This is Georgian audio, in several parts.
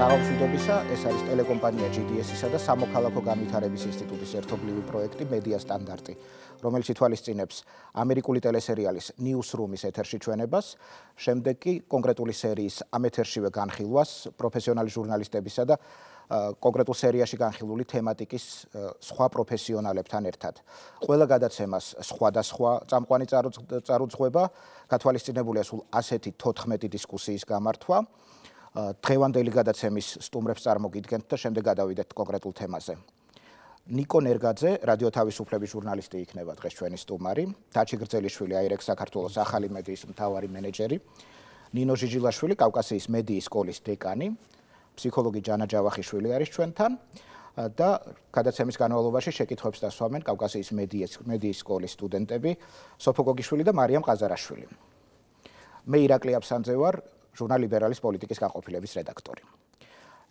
საღამოშვიდობისა, ეს არის ტელეკომპანია GDS-ისა და სამოქალაქო განვითარების ინსტიტუტის ერთობლივი პროექტი მედია სტანდარტი, რომელიც ითვალისწინებს ამერიკული ტელესერიალის Newsroom-ის ეთერში ჩვენებას, შემდეგ კი კონკრეტული სერიის ამ ეთერშივე განხილვას პროფესიონალი ჟურნალისტებისა და კონკრეტულ სერიაში განხილული თემატიკის სხვა პროფესიონალებთან ერთად. ყველა გადაცემას სხვადასხვა წამყვანი წარუძღვება, გათვალისწინებულია სულ ასეთი 14 დისკუსიის გამართვა. დღევანდელი გადაცემის სტუმრებს წარმოგიდგენთ და შემდეგ გადავიდეთ კონკრეტულ თემაზე. ნიკო ნერგაძე, რადიო თავისუფლების ჟურნალისტი იქნება დღეს ჩვენი სტუმარი, დაჩი გრძელიშვილი აირექს საქართველოს ახალი მედიის მთავარი მენეჯერი, ნინო ჟიჟილაშვილი, კავკასიის მედიის სკოლის დეკანი, ფსიქოლოგი ჯანა ჯავახიშვილი არის ჩვენთან და გადაცემის განმავლობაში შეკითხვებს დასვამენ კავკასიის მედიის სკოლის სტუდენტები, სოფო გოგიშვილი და მარიამ ყაზარაშვილი. მე ირაკლი აბსანძე ვარ, ჟურნალ ლიბერალის პოლიტიკის განყოფილების რედაქტორი.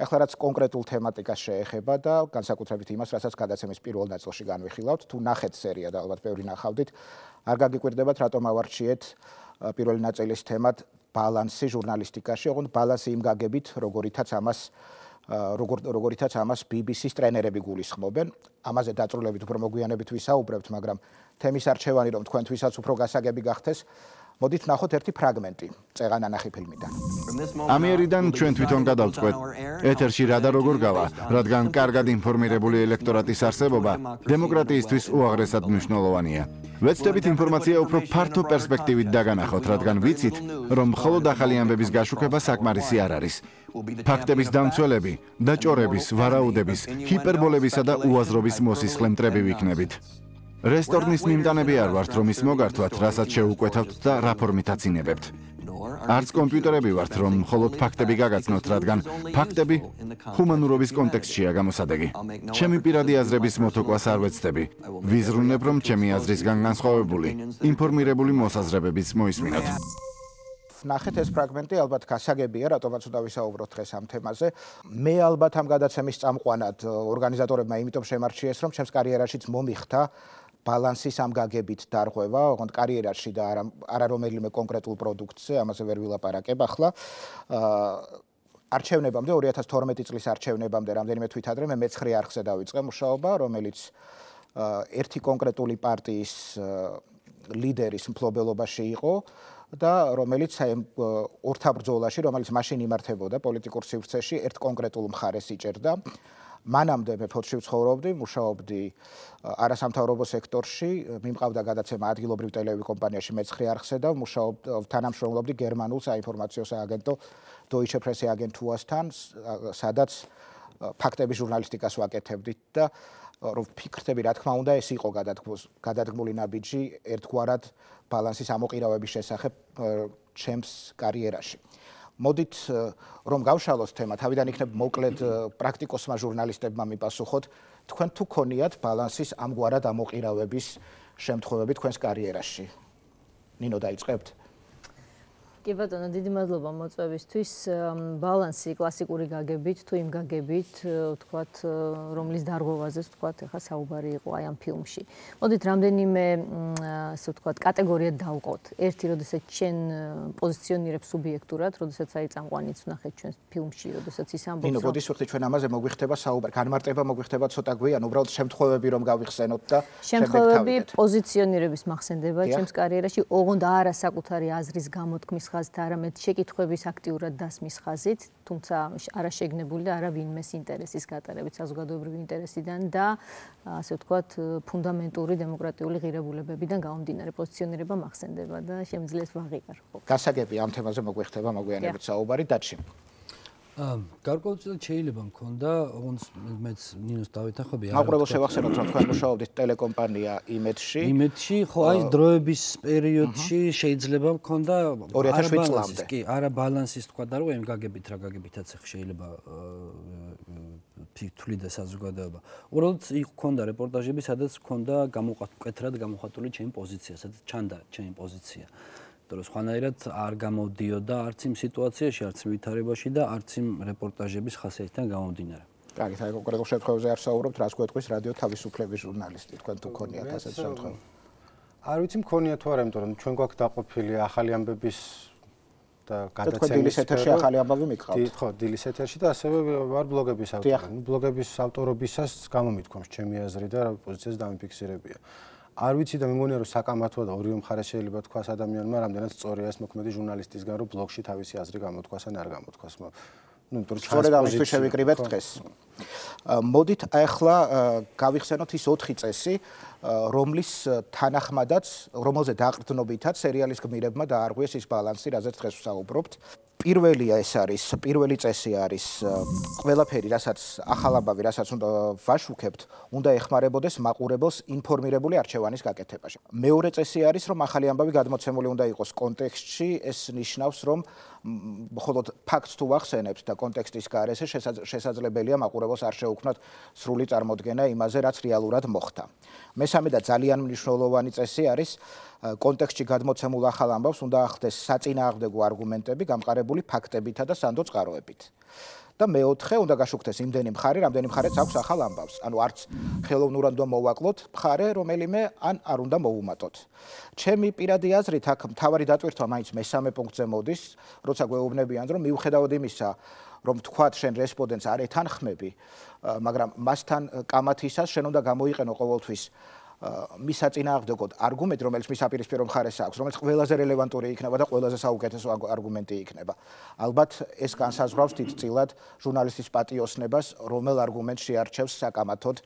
ახლა რაც კონკრეტულ თემატიკას შეეხება და განსაკუთრებით იმას, რასაც გადაცემის პირველ ნაწილში განვიხილავთ, თუ ნახეთ სერია და ალბათ ბევრი ნახავდით, არ გაგიკვირდებათ, რატომ ავარჩიეთ პირველი ნაწილის თემად ბალანსი ჟურნალისტიკაში, ოღონდ ბალანსი იმ გაგებით, როგორითაც ამას BBC-ს ტრენერები გულისხმობენ. ამაზე დაწვრილებით უფრო მოგვიანებით ვისაუბრებთ, მაგრამ თემის არჩევანი რომ თქვენთვისაც უფრო გასაგები გახდეს, მოდით ნახოთ ერთი ფრაგმენტი წეღანანახი ფილმიდან. ამიერიდან ჩვენ თვითონ გადავწყვეტ. ეთერში რა და როგორ გავა, რადგან კარგად ინფორმირებული ელექტორატის არსებობა დემოკრატიისთვის უაღრესად მნიშვნელოვანია. ვეცდებით ინფორმაცია უფრო ფართო პერსპექტივით დაგანახოთ, რადგან ვიცით, რომ მხოლოდ ახალი ამბების გაშუქება საკმარისი არ არის. ფაქტების დამცველები, დაჭორების, ვარაუდების, ჰიპერბოლებისა და უაზრობის მოსისხლე მტრები ვიქნებით. რესტორნის მიმტანები არ ვართ, რომ ის მოგართვათ, რასაც შეუკვეთავთ და რა ფორმით აცინებებთ. არც კომპიუტერები ვართ, რომ მხოლოდ ფაქტები გაგაცნოთ, რადგან ფაქტები ჰუმანურობის კონტექსტშია გამოსადეგი. ჩემი პირადი აზრების მოთოკვას არ ვეცდები. ვიზრუნებ, რომ ჩემი აზრისგან განსხვავებული, ინფორმირებული მოსაზრებებიც მოისმინოთ. ნახეთ ეს ფრაგმენტი, ალბათ გასაგებია, რატომაც უნდა ვისაუბროთ დღეს ამ თემაზე. მე ალბათ ამ გადაცემის წამყვანად ორგანიზატორებმა იმიტომ შემარჩიეს, რომ ჩემს კარიერაშიც მომიხდა ბალანსის ამ გაგებით დარღვევა, ოღონდ კარიერაში და არა რომელიმე კონკრეტულ პროდუქტზე, ამაზე ვერ ვილაპარაკებ ახლა. არჩევნებამდე 2012 წლის არჩევნებამდე რამდენიმე თვით ადრე მე მე-9 არხზე დავიწყე მუშაობა, რომელიც ერთი კონკრეტული პარტიის ლიდერის მფლობელობაში იყო და რომელიც ორთაბრძოლაში, რომელიც მაშინ იმართებოდა პოლიტიკურ სივრცეში, ერთ კონკრეტულ მხარეს იჭერდა. მანამდე მე ფოთში ვცხოვრობდი, მუშაობდი არასამთავრობო სექტორში, მიმყავდა გადაცემა ადგილობრივ ტელევიზიურ მე-9 არხზე და თანამშრომლობდი გერმანულ საინფორმაციო სააგენტო Deutsche Presse აგენტუასთან, სადაც ფაქტების ჟურნალისტიკას ვაკეთებდით და რომ ფიქრთები, რა თქმა უნდა, ეს იყო გადადგმული ნაბიჯი ერთგვარად ბალანსის ამოყირავების შესახებ ჩემს კარიერაში. მოდით რომ გავშალოთ თემა, თავიდან იქნებ მოკლედ პრაქტიკოსმა ჟურნალისტებმა მიპასუხოთ, თქვენ თუ ქონიათ ბალანსის ამგვარად ამოყირავების შემთხვევები თქვენს კარიერაში? ნინო, დაიწყებთ? კი ბატონო, დიდი მადლობა მოწვევისთვის. ბალანსი კლასიკური გაგებით თუ იმ გაგებით, ვთქვათ, რომლის დარღვევაზეც ვთქვათ, ახლა საუბარი იყო აი ამ ფილმში. მოდით რამდენიმე, ასე ვთქვათ, კატეგორიად დავყოთ. ერთი, როდესაც ჩვენ პოზიციონირებ სუბიექტურად, როდესაც აი წამყვანიც ვნახეთ ჩვენ ფილმში, როდესაც ის ამბობს. ნინო, გოდის ვიხდი ჩვენ ამაზე მოგვიხდება საუბარი, განმარტება მოგვიხდება ცოტა გვიან, უბრალოდ შემთხვევები რომ გავიხსენოთ და შემთხვევები პოზიციონირების მახსენდება ჩემს კარიერაში, ოღონდ არა საკუთარი აზრის გამოთქმის ხაზით, არამედ შეკითხვების აქტიურად დასმის ხაზით, თუმცა არა შეგნებული და არა ვინმეს ინტერესის გატარებით, საზოგადოებრივი ინტერესიდან და ასე ვთქვათ, ფუნდამენტური დემოკრატიული ღირებულებებიდან გამომდინარე პოზიციონირება მახსენდება და შემიძლია ეს ვაღიარო. გასაგები ამ თემაზე მოგვიხდება მოგვიანებით საუბარი, დაჩი. გარკვეულწილად შეიძლება მქონდა, ოღონდ მეც ნინოს დავითახები. მაყურებელს შევახსენოთ, რომ თქვენ მუშაობდით ტელეკომპანია იმედში. იმედში, ხო, აი დროების პერიოდში შეიძლება მქონდა 2007 წლამდე. კი, არა ბალანსის თქვა და რომ იმ გაგებით რა გაგებითაც შეიძლება თვლიდა საზოგადოება. უბრალოდ იქ მქონდა რეპორტაჟები, სადაც მქონდა მკვეთრად გამოხატული ჩემი პოზიცია, სადაც ჩანდა ჩემი პოზიცია. რომ სხვანაირად არ გამოდიოდა არც იმ სიტუაციაში, არც ვითარებაში და არც იმ რეპორტაჟების ხასიათიდან გამომდინარე. კარგი, აი კონკრეტულ შემთხვევებზე არ საუბრობთ, რას გვეტყვის რადიო თავისუფლების ჟურნალისტი, თქვენ თუ ქონიათ ასეთი შემთხვევა? არ ვიცი მქონია თუ არა, იმიტომ რომ ჩვენ გვაქვს დაყოფილი ახალი ამბების და გადაცემის დილის ეთერში ახალი ამბავი მიგყავთ. ხო, დილის ეთერში და ასევე ვარ ბლოგების ავტორი. ბლოგების ავტორობისას გამომითქვამს ჩემი აზრი და რა პოზიციას დამიფიქსირებია. არ ვიცი და მე მგონია რომ საკამათოა და ორივე მხარეს შეიძლება თქვას ადამიანმა რამდენად სწორია ეს მოქმედი ჟურნალისტისგან რომ ბლოგში თავისი აზრი გამოთქვას ან არ გამოთქვას. სწორედ ამისთვის შევიკრიბეთ დღეს. მოდით ახლა გავიხსენოთ ის 4 წესი, რომლის რომელზე დაყრდნობითაც სერიალის გმირებმა დაარღვიეს ის ბალანსი, რაზეც დღეს ვსაუბრობთ. პირველი წესი არის ყველაფერი, რასაც ახალ ამბავი, რასაც უნდა ვაშუქებთ, უნდა ეხმარებოდეს მაყურებელს ინფორმირებული არჩევანის გაკეთებაში. მეორე წესი არის, რომ ახალი ამბავი გადმოცემული უნდა იყოს კონტექსტში, ეს ნიშნავს, რომ მხოლოდ ფაქტს თუ ვახსენებთ და კონტექსტის გარეშე შესაძლებელია მაყურებელს არ შეუქმნათ სრული წარმოდგენა იმაზე, რაც რეალურად მოხდა. მესამე და ძალიან მნიშვნელოვანი წესი არის კონტექსტში გადმოცემულ ახალ ამბავს უნდა ახდეს საწინააღმდეგო არგუმენტები გამყარებული ფაქტებითა და სანდო წყაროებით. და მეოთხე უნდა გაშუქდეს იმდენი მხარე, რამდენი მხარეც აქვს ახალ ამბავს. ანუ არც ხელოვნურად უნდა მოვაკლოთ მხარე რომელიმე ან არ უნდა მოუმატოთ. ჩემი პირადი აზრით აქ მთავარი დატვირთვა მაინც მესამე პუნქტზე მოდის, როცა გვეუბნებიან, რომ მიუხედავად იმისა, რომ თქვათ შენ რესპონდენტს არ ეთანხმები, მაგრამ მასთან კამათისას შენ უნდა გამოიყენო ყოველთვის მის საწინააღმდეგოდ არგუმენტი, რომელიც მის აპირისპირო მხარეს აქვს, რომელიც ყველაზე რელევანტური იქნება და ყველაზე საუკეთესო არგუმენტი იქნება. ალბათ ეს განსაზღვრავს თითქმის ჟურნალისტის პატიოსნებას, რომელ არგუმენტს შეარჩევს საკამათოდ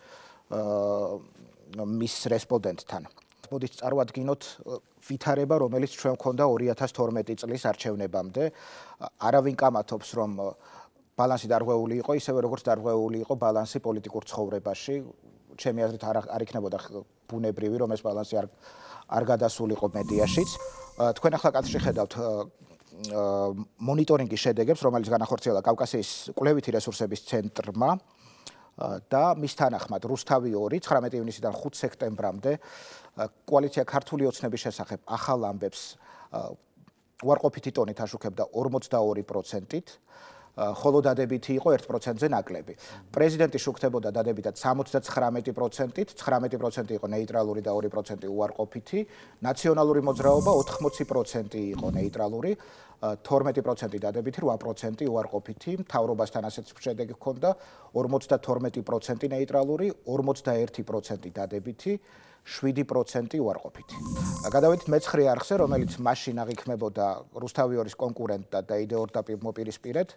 მის რესპონდენტთან. მოდით წარვადგინოთ ვითარება, რომელიც ჩვენ გვქონდა 2012 წლის არჩევნებამდე. არავინ კამათობს, რომ ბალანსი დარღვეული იყო, ისევე როგორც დარღვეული იყო ბალანსი პოლიტიკურ ცხოვრებაში. ჩემი აზრით არ იქნებოდა ბუნებრივი, რომ ეს ბალანსი არ გადასულიყო მედიაშიც. თქვენ ახლა კადრში ხედავთ მონიტორინგის შედეგებს, რომელიც განახორციელა კავკასიის კვლევითი რესურსების ცენტრმა და მის თანახმად რუსთავი 2 19 ივნისიდან 5 სექტემბრამდე კოალიცია ქართული ოცნების შესახებ ახალ ამბებს უარყოფითი ტონით აშუქებდა 42%-ით. ხოლო დადებითი იყო 1%-ზე ნაკლები. პრეზიდენტი შუქდებოდა დადებითად 79%-ით, 19% იყო ნეიტრალური და 2% უარყოფითი. ნაციონალური მოძრაობა 80% იყო ნეიტრალური, 12% დადებითი, 8% უარყოფითი. მთავრობასთან ასეთ შედეგი ჰქონდა 52% ნეიტრალური, 41% დადებითი. 7% უარყოფითი. გადავედით მეცხრე არხზე, რომელიც მაშინ აღიქმებოდა რუსთავი 2-ის კონკურენტად და იდეორდაპირ მოპირისპირედ.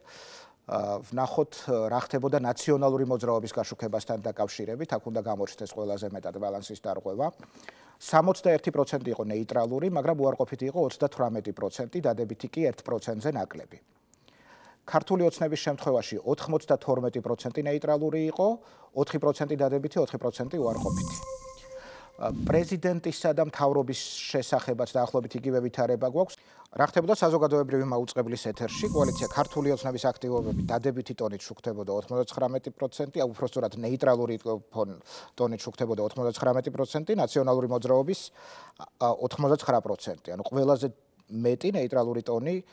ვნახოთ რა ხდებოდა ნაციონალური მოძრაობის გაშუქებასთან დაკავშირებით, აქ უნდა გამოჩნდეს ყველაზე მეტად ბალანსის დარღვევა. 61% იყო ნეიტრალური, მაგრამ უარყოფითი იყო 38%, დადებითი კი 1%-ზე ნაკლები. ქართული ოცნების შემთხვევაში 92% ნეიტრალური იყო, 4% დადებითი, 4% უარყოფითი. პრეზიდენტისა და მთავრობის შესახებაც დაახლოებით იგივე ვითარება გვაქვს. რა ხდებოდა საზოგადოებრივი მაუწყებლის ეთერში? კოალიცია ქართული ოცნების აქტივობები დადებითი ტონით შუქდებოდა 99%, უფრო სწორად ნეიტრალური ტონით შუქდებოდა 99%, ნაციონალური მოძრაობის 89%. ანუ ყველაზე მეტი ნეიტრალური ტონი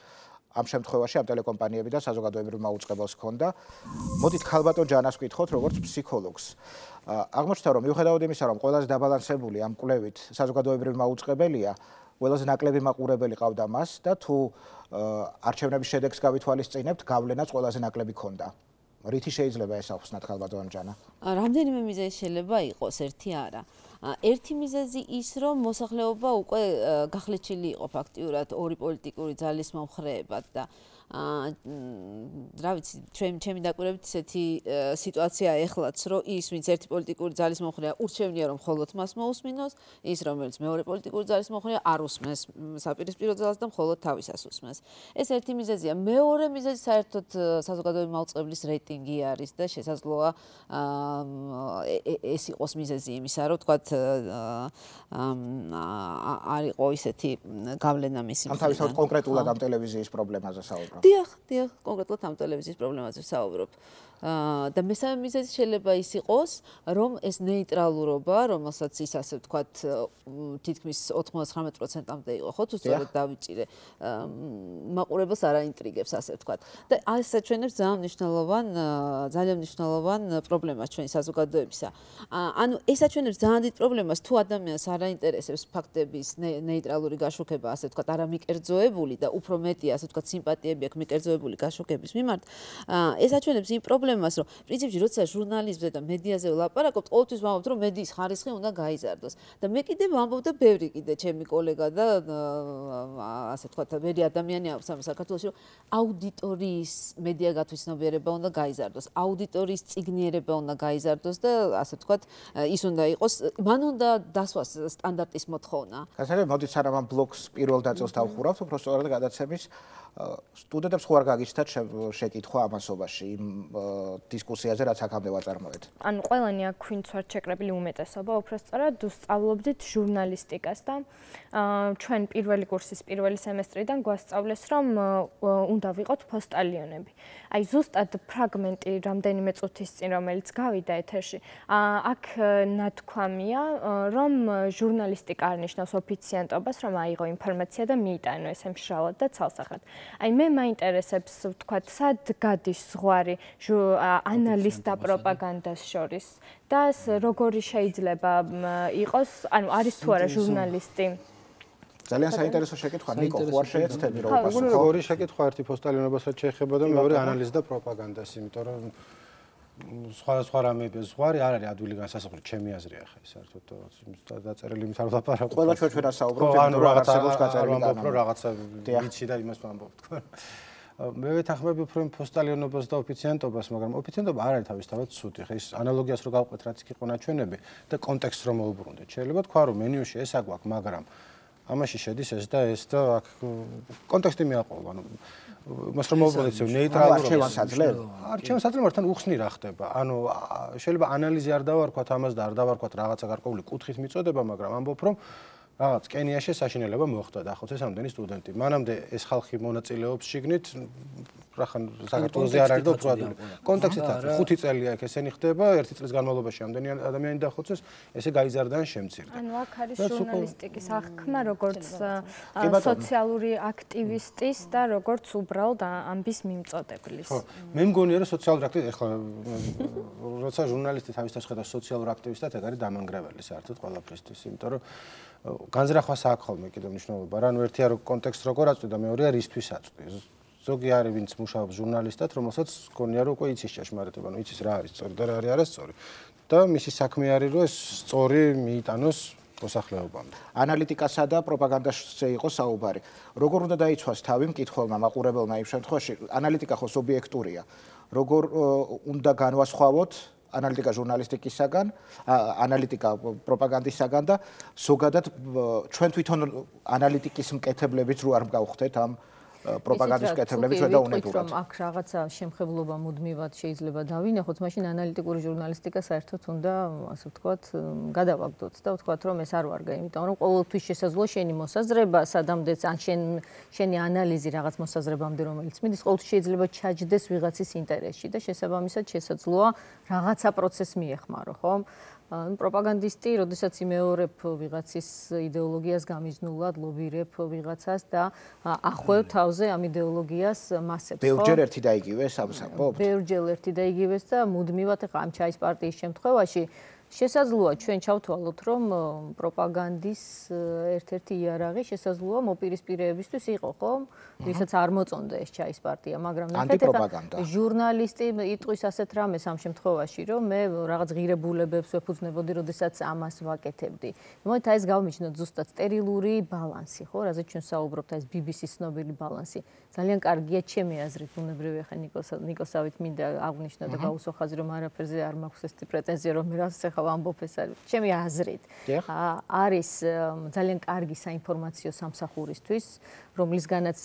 ამ შემთხვევაში ამ ტელეკომპანიები და საზოგადოებრივ მაუწყებელს ჰქონდა. მოდით ხალბატონ ჯანას ვკითხოთ, როგორც ფსიქოლოგს. აღმოჩნდა, რომ მიუხედავად იმისა, რომ ყველაზე დაბალანსებული ამ კვლევით საზოგადოებრივი მაუწყებელია, ყველაზე ნაკლები მაყურებელი ყავდა მას და თუ არჩევნების შედეგს გავითვალისწინებთ, გავლენაც ყველაზე ნაკლები ჰქონდა. რითი შეიძლება ეს ავხსნათ ხალბატონ ჯანა? რამდენიმე მიზეზი შეიძლება იყოს, ერთი არა. ერთი მიზეზი ის, რომ მოსახლეობა უკვე გახლეჩილი იყო ფაქტიურად ორი პოლიტიკური ძალის მომხრეებად და რა ვიცი, ჩემი დაკვირვებით ისეთი სიტუაცია ეხლაც, რომ ის, ვინც ერთი პოლიტიკური ძალის მომხრეა, ურჩევნია, რომ მხოლოდ მას მოусმინოს, ის, რომელიც მეორე პოლიტიკური ძალის მომხრეა, არ უსმენს საპირისპირო ძალას და მხოლოდ თავისას უსმენს. ეს ერთი მიზეზია. მეორე მიზეზი საერთოდ საზოგადოებრივი მაუწყებლის რეიტინგი არის და შესაძლოა ეს იყოს მიზეზი იმისა, რომ თქვათ არ იყო ისეთი გავლენა მისი მხრიდან. ამ თავისთავად კონკრეტულად ამ ტელევიზიის პრობლემაზე საუბრობ. დიახ, კონკრეტულად ამ ტელევიზიის პრობლემაზე ვსაუბრობ. და მესამე მიზეზი შეიძლება ის იყოს, რომ ეს ნეიტრალურობა, რომელსაც ის ასე ვთქვათ, თითქმის 99%-ამდე იყო, ხო, თუ სწორად დავიჭირე, მაყურებელს არ აინტრიგებს, ასე ვთქვათ. და ეს აჩვენებს ძალიან მნიშვნელოვან პრობლემას ჩვენი საზოგადოებისა. ანუ ეს აჩვენებს ძალიან დიდ ამით პრობლემას თუ ადამიანს არ აინტერესებს ფაქტების ნეიტრალური გაშუქება, ასე ვთქვათ, არა მიკერძოებული და უფრო მეტი, ასე ვთქვათ, სიმპათიები აქვს მიკერძოებული გაშუქების მიმართ, ეს აჩვენებს იმ პრობლემას, რომ პრინციპში როცა ჟურნალიზმზე და მედიაზე ვლაპარაკობთ, ყოველთვის ვამბობთ, რომ მედიის ხარისხი უნდა გაიზარდოს. და მე კიდე ვამბობ და ბევრი კიდე ჩემი კოლეგა და ასე ვთქვათ, ბევრი ადამიანი აქვს ამ საქართველოში, რომ აუდიტორიის მედია გათვისნობიერება უნდა გაიზარდოს, აუდიტორიის წიგნიერება უნდა გაიზარდოს და ასე ვთქვათ, ის უნდა იყოს, მან უნდა დასვას სტანდარტის მოთხოვნა. გასაგებია, მოდით სანამ ამ ბლოკს პირველ ნაწილს დავხურავთ, უფრო სწორად გადაცემის სტუდენტებს ხო არ გაგიჩნდათ შეკითხვა ამასობაში იმ დისკუსიაზე, რაც აქამდე ვაწარმოეთ. ანუ ყველანი აქ ვინც ვართ შეკრებილი უმეტესობა, უფრო სწორად ვსწავლობდით ჟურნალისტიკას და ჩვენ პირველი კურსის პირველი სემესტრიდან გვასწავლეს, რომ უნდა ვიყოთ პოსტალიონები. აი ზუსტად ფრაგმენტი რამდენიმე წუთის წინ, რომელიც გავიდა ეთერში, აქ ნათქვამია, რომ ჟურნალისტიკა არ ნიშნავს ოფიციანტობას, რომ აიღო ინფორმაცია და მიიტანო ესე მშრალად და ცალსახად. აი მე მაინტერესებს ვთქვათ, სად გადის ზღვარი ანალიზ და პროპაგანდას შორის და როგორი შეიძლება იყოს, ანუ არის თუ არა ჟურნალისტი. ძალიან საინტერესო შეკითხვა, ნიკო, ხო არ შეეცდები რომ უპასუხო? მეგონა როგორი შეკითხვა ერთი პოსტალიონობასაც შეეხება და მეორე ანალიზ და პროპაგანდას, იმიტომ რომ სხვა რამეები ზღვარი არ არის ადვილი განსასწრებული, ჩემი აზრია ხა საერთოდ დაწერილი იმით არ ვლაპარაკობ. ყველა ჩვენ ასაუბრობთ, ანუ რაღაც აქვს გაწერილი და რაღაცა ვიცი და იმას ვამბობ თქვენ. მე ვეთანხმები უფრო პოსტალიონობას და ოფიციანტობას, მაგრამ ოფიციანტობა არ არის თავისთავად ცუდი. ხა ის ანალოგიას რო გავყვეთ, რაც იქ იყო ნაჩვენები და კონტექსტს რომ მოუბრუნდეთ. შეიძლება თქვა რომ მენიუში ეს აგვაქვს, მაგრამ ამაში შედის ეს და ეს და აქ კონტექსტი მიაყოლა, ანუ მას რომ მოვუყურეთ ნეიტრალურ არჩევანსაძლევ თან უხსნი რა ხდება. ანუ შეიძლება ანალიზი არ დავარქვათ ამას და არ დავარქვათ რაღაცა გარკვეული კუთხით მიწოდება, მაგრამ ამბობ რომ რაღაც კენიაში საშინელება მოხდა და ახლა წესამდენი სტუდენტი. მანამდე ეს ხალხი მონაწილეობს შიგნით, რახან საქართველოსზე არ არის და უბრალოდ კონტექსტით არის. 5 წელია აქ ესენი ხდება, 1 წლის განმავლობაში ამდენი ადამიანი დახოცეს, ესე გაიზარდა ან შემცირდა. ანუ აქ არის ჟურნალისტიკის აღქმა, როგორც სოციალური აქტივისტის და როგორც უბრალოდ ამბის მიმწოდებლის. ხო, მე მგონია რომ სოციალური აქტივისტი, ეხლა როცა ჟურნალისტი თავის თავს ხედავს სოციალურ აქტივისტად, ეგ არის დამანგრეველი საერთოდ ყველაფრისთვის, იმიტომ რომ განზრახვას აქვს ხოლმე კიდევ მნიშვნელობა. რა, ანუ ერთია რომ კონტექსტს როგორ აწვდი და მეორეა რისთვის აწვდი. ზოგი არის ვინც მუშაობს ჟურნალისტად, რომელსაც გონია რომ უკვე იცის ჭეშმარიტება, ანუ იცის რა არის სწორი და რა არის არასწორი. და მისი საქმე არის რომ ეს სწორი მიიტანოს მოსახლეობამ. ანალიტიკასა და პროპაგანდაზე იყო საუბარი. როგორ უნდა დაიცვას თავი მკითხველმა, მაყურებელმა იმ შემთხვევაში, ანალიტიკა ხო სუბიექტურია. როგორ უნდა განვასხვავოთ ანალიტიკა ჟურნალისტიკისაგან, ანალიტიკა პროპაგანდისაგან და ზოგადად ჩვენ თვითონ ანალიტიკის მკეთებლებიც რო არ მგავხდეთ ამ პროპაგანდის მკეთებლები ჩვენ და უნებურად. რომ აქ რაღაცა შემხებლობა მუდმივად შეიძლება დავინახოთ, მაშინ ანალიტიკური ჟურნალისტიკა საერთოდ უნდა, ასე ვთქვათ, გადავაგდოთ და ვთქვათ, რომ ეს არ ვარგა, იმიტომ რომ ყოველთვის შესაძლოა შენი მოსაზრება, სადამდეც ან შენი ანალიზი რაღაც მოსაზრებამდე, რომელიც მიდის, ყოველთვის შეიძლება ჩაჯდეს ვიღაცის ინტერესში და შესაბამისად შესაძლოა რაღაცა პროცესს მიეხმარო, ხო? პროპაგანდისტი, როდესაც იმეორებ ვიღაცის იდეოლოგიას გამიზნულად, ლობირებ ვიღაცას და ახვევ თავზე ამ იდეოლოგიას მასებს, ხო? ბევრჯერ ერთი და იგივეს ამბობთ? ბევრჯერ ერთი და იგივეს და მუდმივად ახლა ამ ჩაის პარტიის შემთხვევაში შესაძლოა ჩვენ ჩავთვალოთ, რომ პროპაგანდის ერთ-ერთი იარაღი შესაძლოა მოპირისპირეებისთვის იყო, ხო? ვისაც არ მოწონდა ეს ჩაის პარტია, მაგრამ ნახეთ ახლა ჟურნალისტი იტყვის ასეთ რამეს ამ შემთხვევაში, რომ მე რაღაც ღირებულებებს ვეფუძნებოდი, როდესაც ამას ვაკეთებდი. მოითა ეს გავმიჩნოთ ზუსტად სტერილური ბალანსი, ხო? რაზეც ჩვენ საუბრობთ, ეს BBC-ის ცნობილი ბალანსი. ძალიან კარგია ჩემი აზრით, ბუნებრივია ხა ნიკოსავით მინდა აღვნიშნო და გაუსვა ხაზი, რომ არაფერზე არ მაქვს ეს პრეტენზია, რომ მე რას ახლა ვამბობ ეს არის. ჩემი აზრით არის ძალიან კარგი საინფორმაციო სამსახურისთვის, რომლისგანაც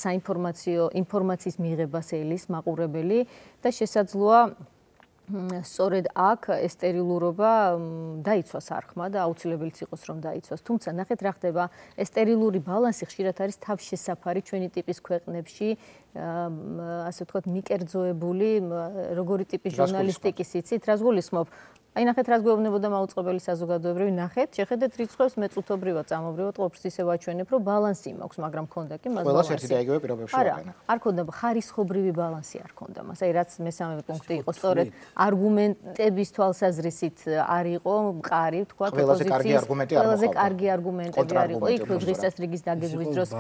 ინფორმაციის მიღებას ელის მაყურებელი და შესაძლოა სწორედ აქ ეს სტერილურობა დაიცვას არხმა და აუცილებელიც იყოს რომ დაიცვას. თუმცა ნახეთ რა ხდება, ეს სტერილური ბალანსი ხშირად არის თავშესაფარი ჩვენი ტიპის ქვეყნებში, ასე ვთქვათ, მიკერძოებული, როგორი ტიპის ჟურნალისტიკის იცით, რას გულისხმობ? აი ნახეთ რას გვეუბნებოდა მაუწყებელი საზოგადოებრივი, ნახეთ, შეხედეთ რიცხვებს მეწუთობრივად, წამობრივად ყოფს ისე ვაჩვენებ, რომ ბალანსი მაქვს, მაგრამ ქონდა კი მას ბალანსი. ყველას ერთი და იგივე პირობებში არა, არ ქონდა ხარისხობრივი ბალანსი არ ქონდა მას. აი რაც მესამე პუნქტი იყო, სწორედ არგუმენტების თვალსაზრისით არ იყო მყარი, თქვა ოპოზიციის ყველაზე კარგი არგუმენტები არ იყო. იქ დღის წესრიგის დაგეგმვის დროს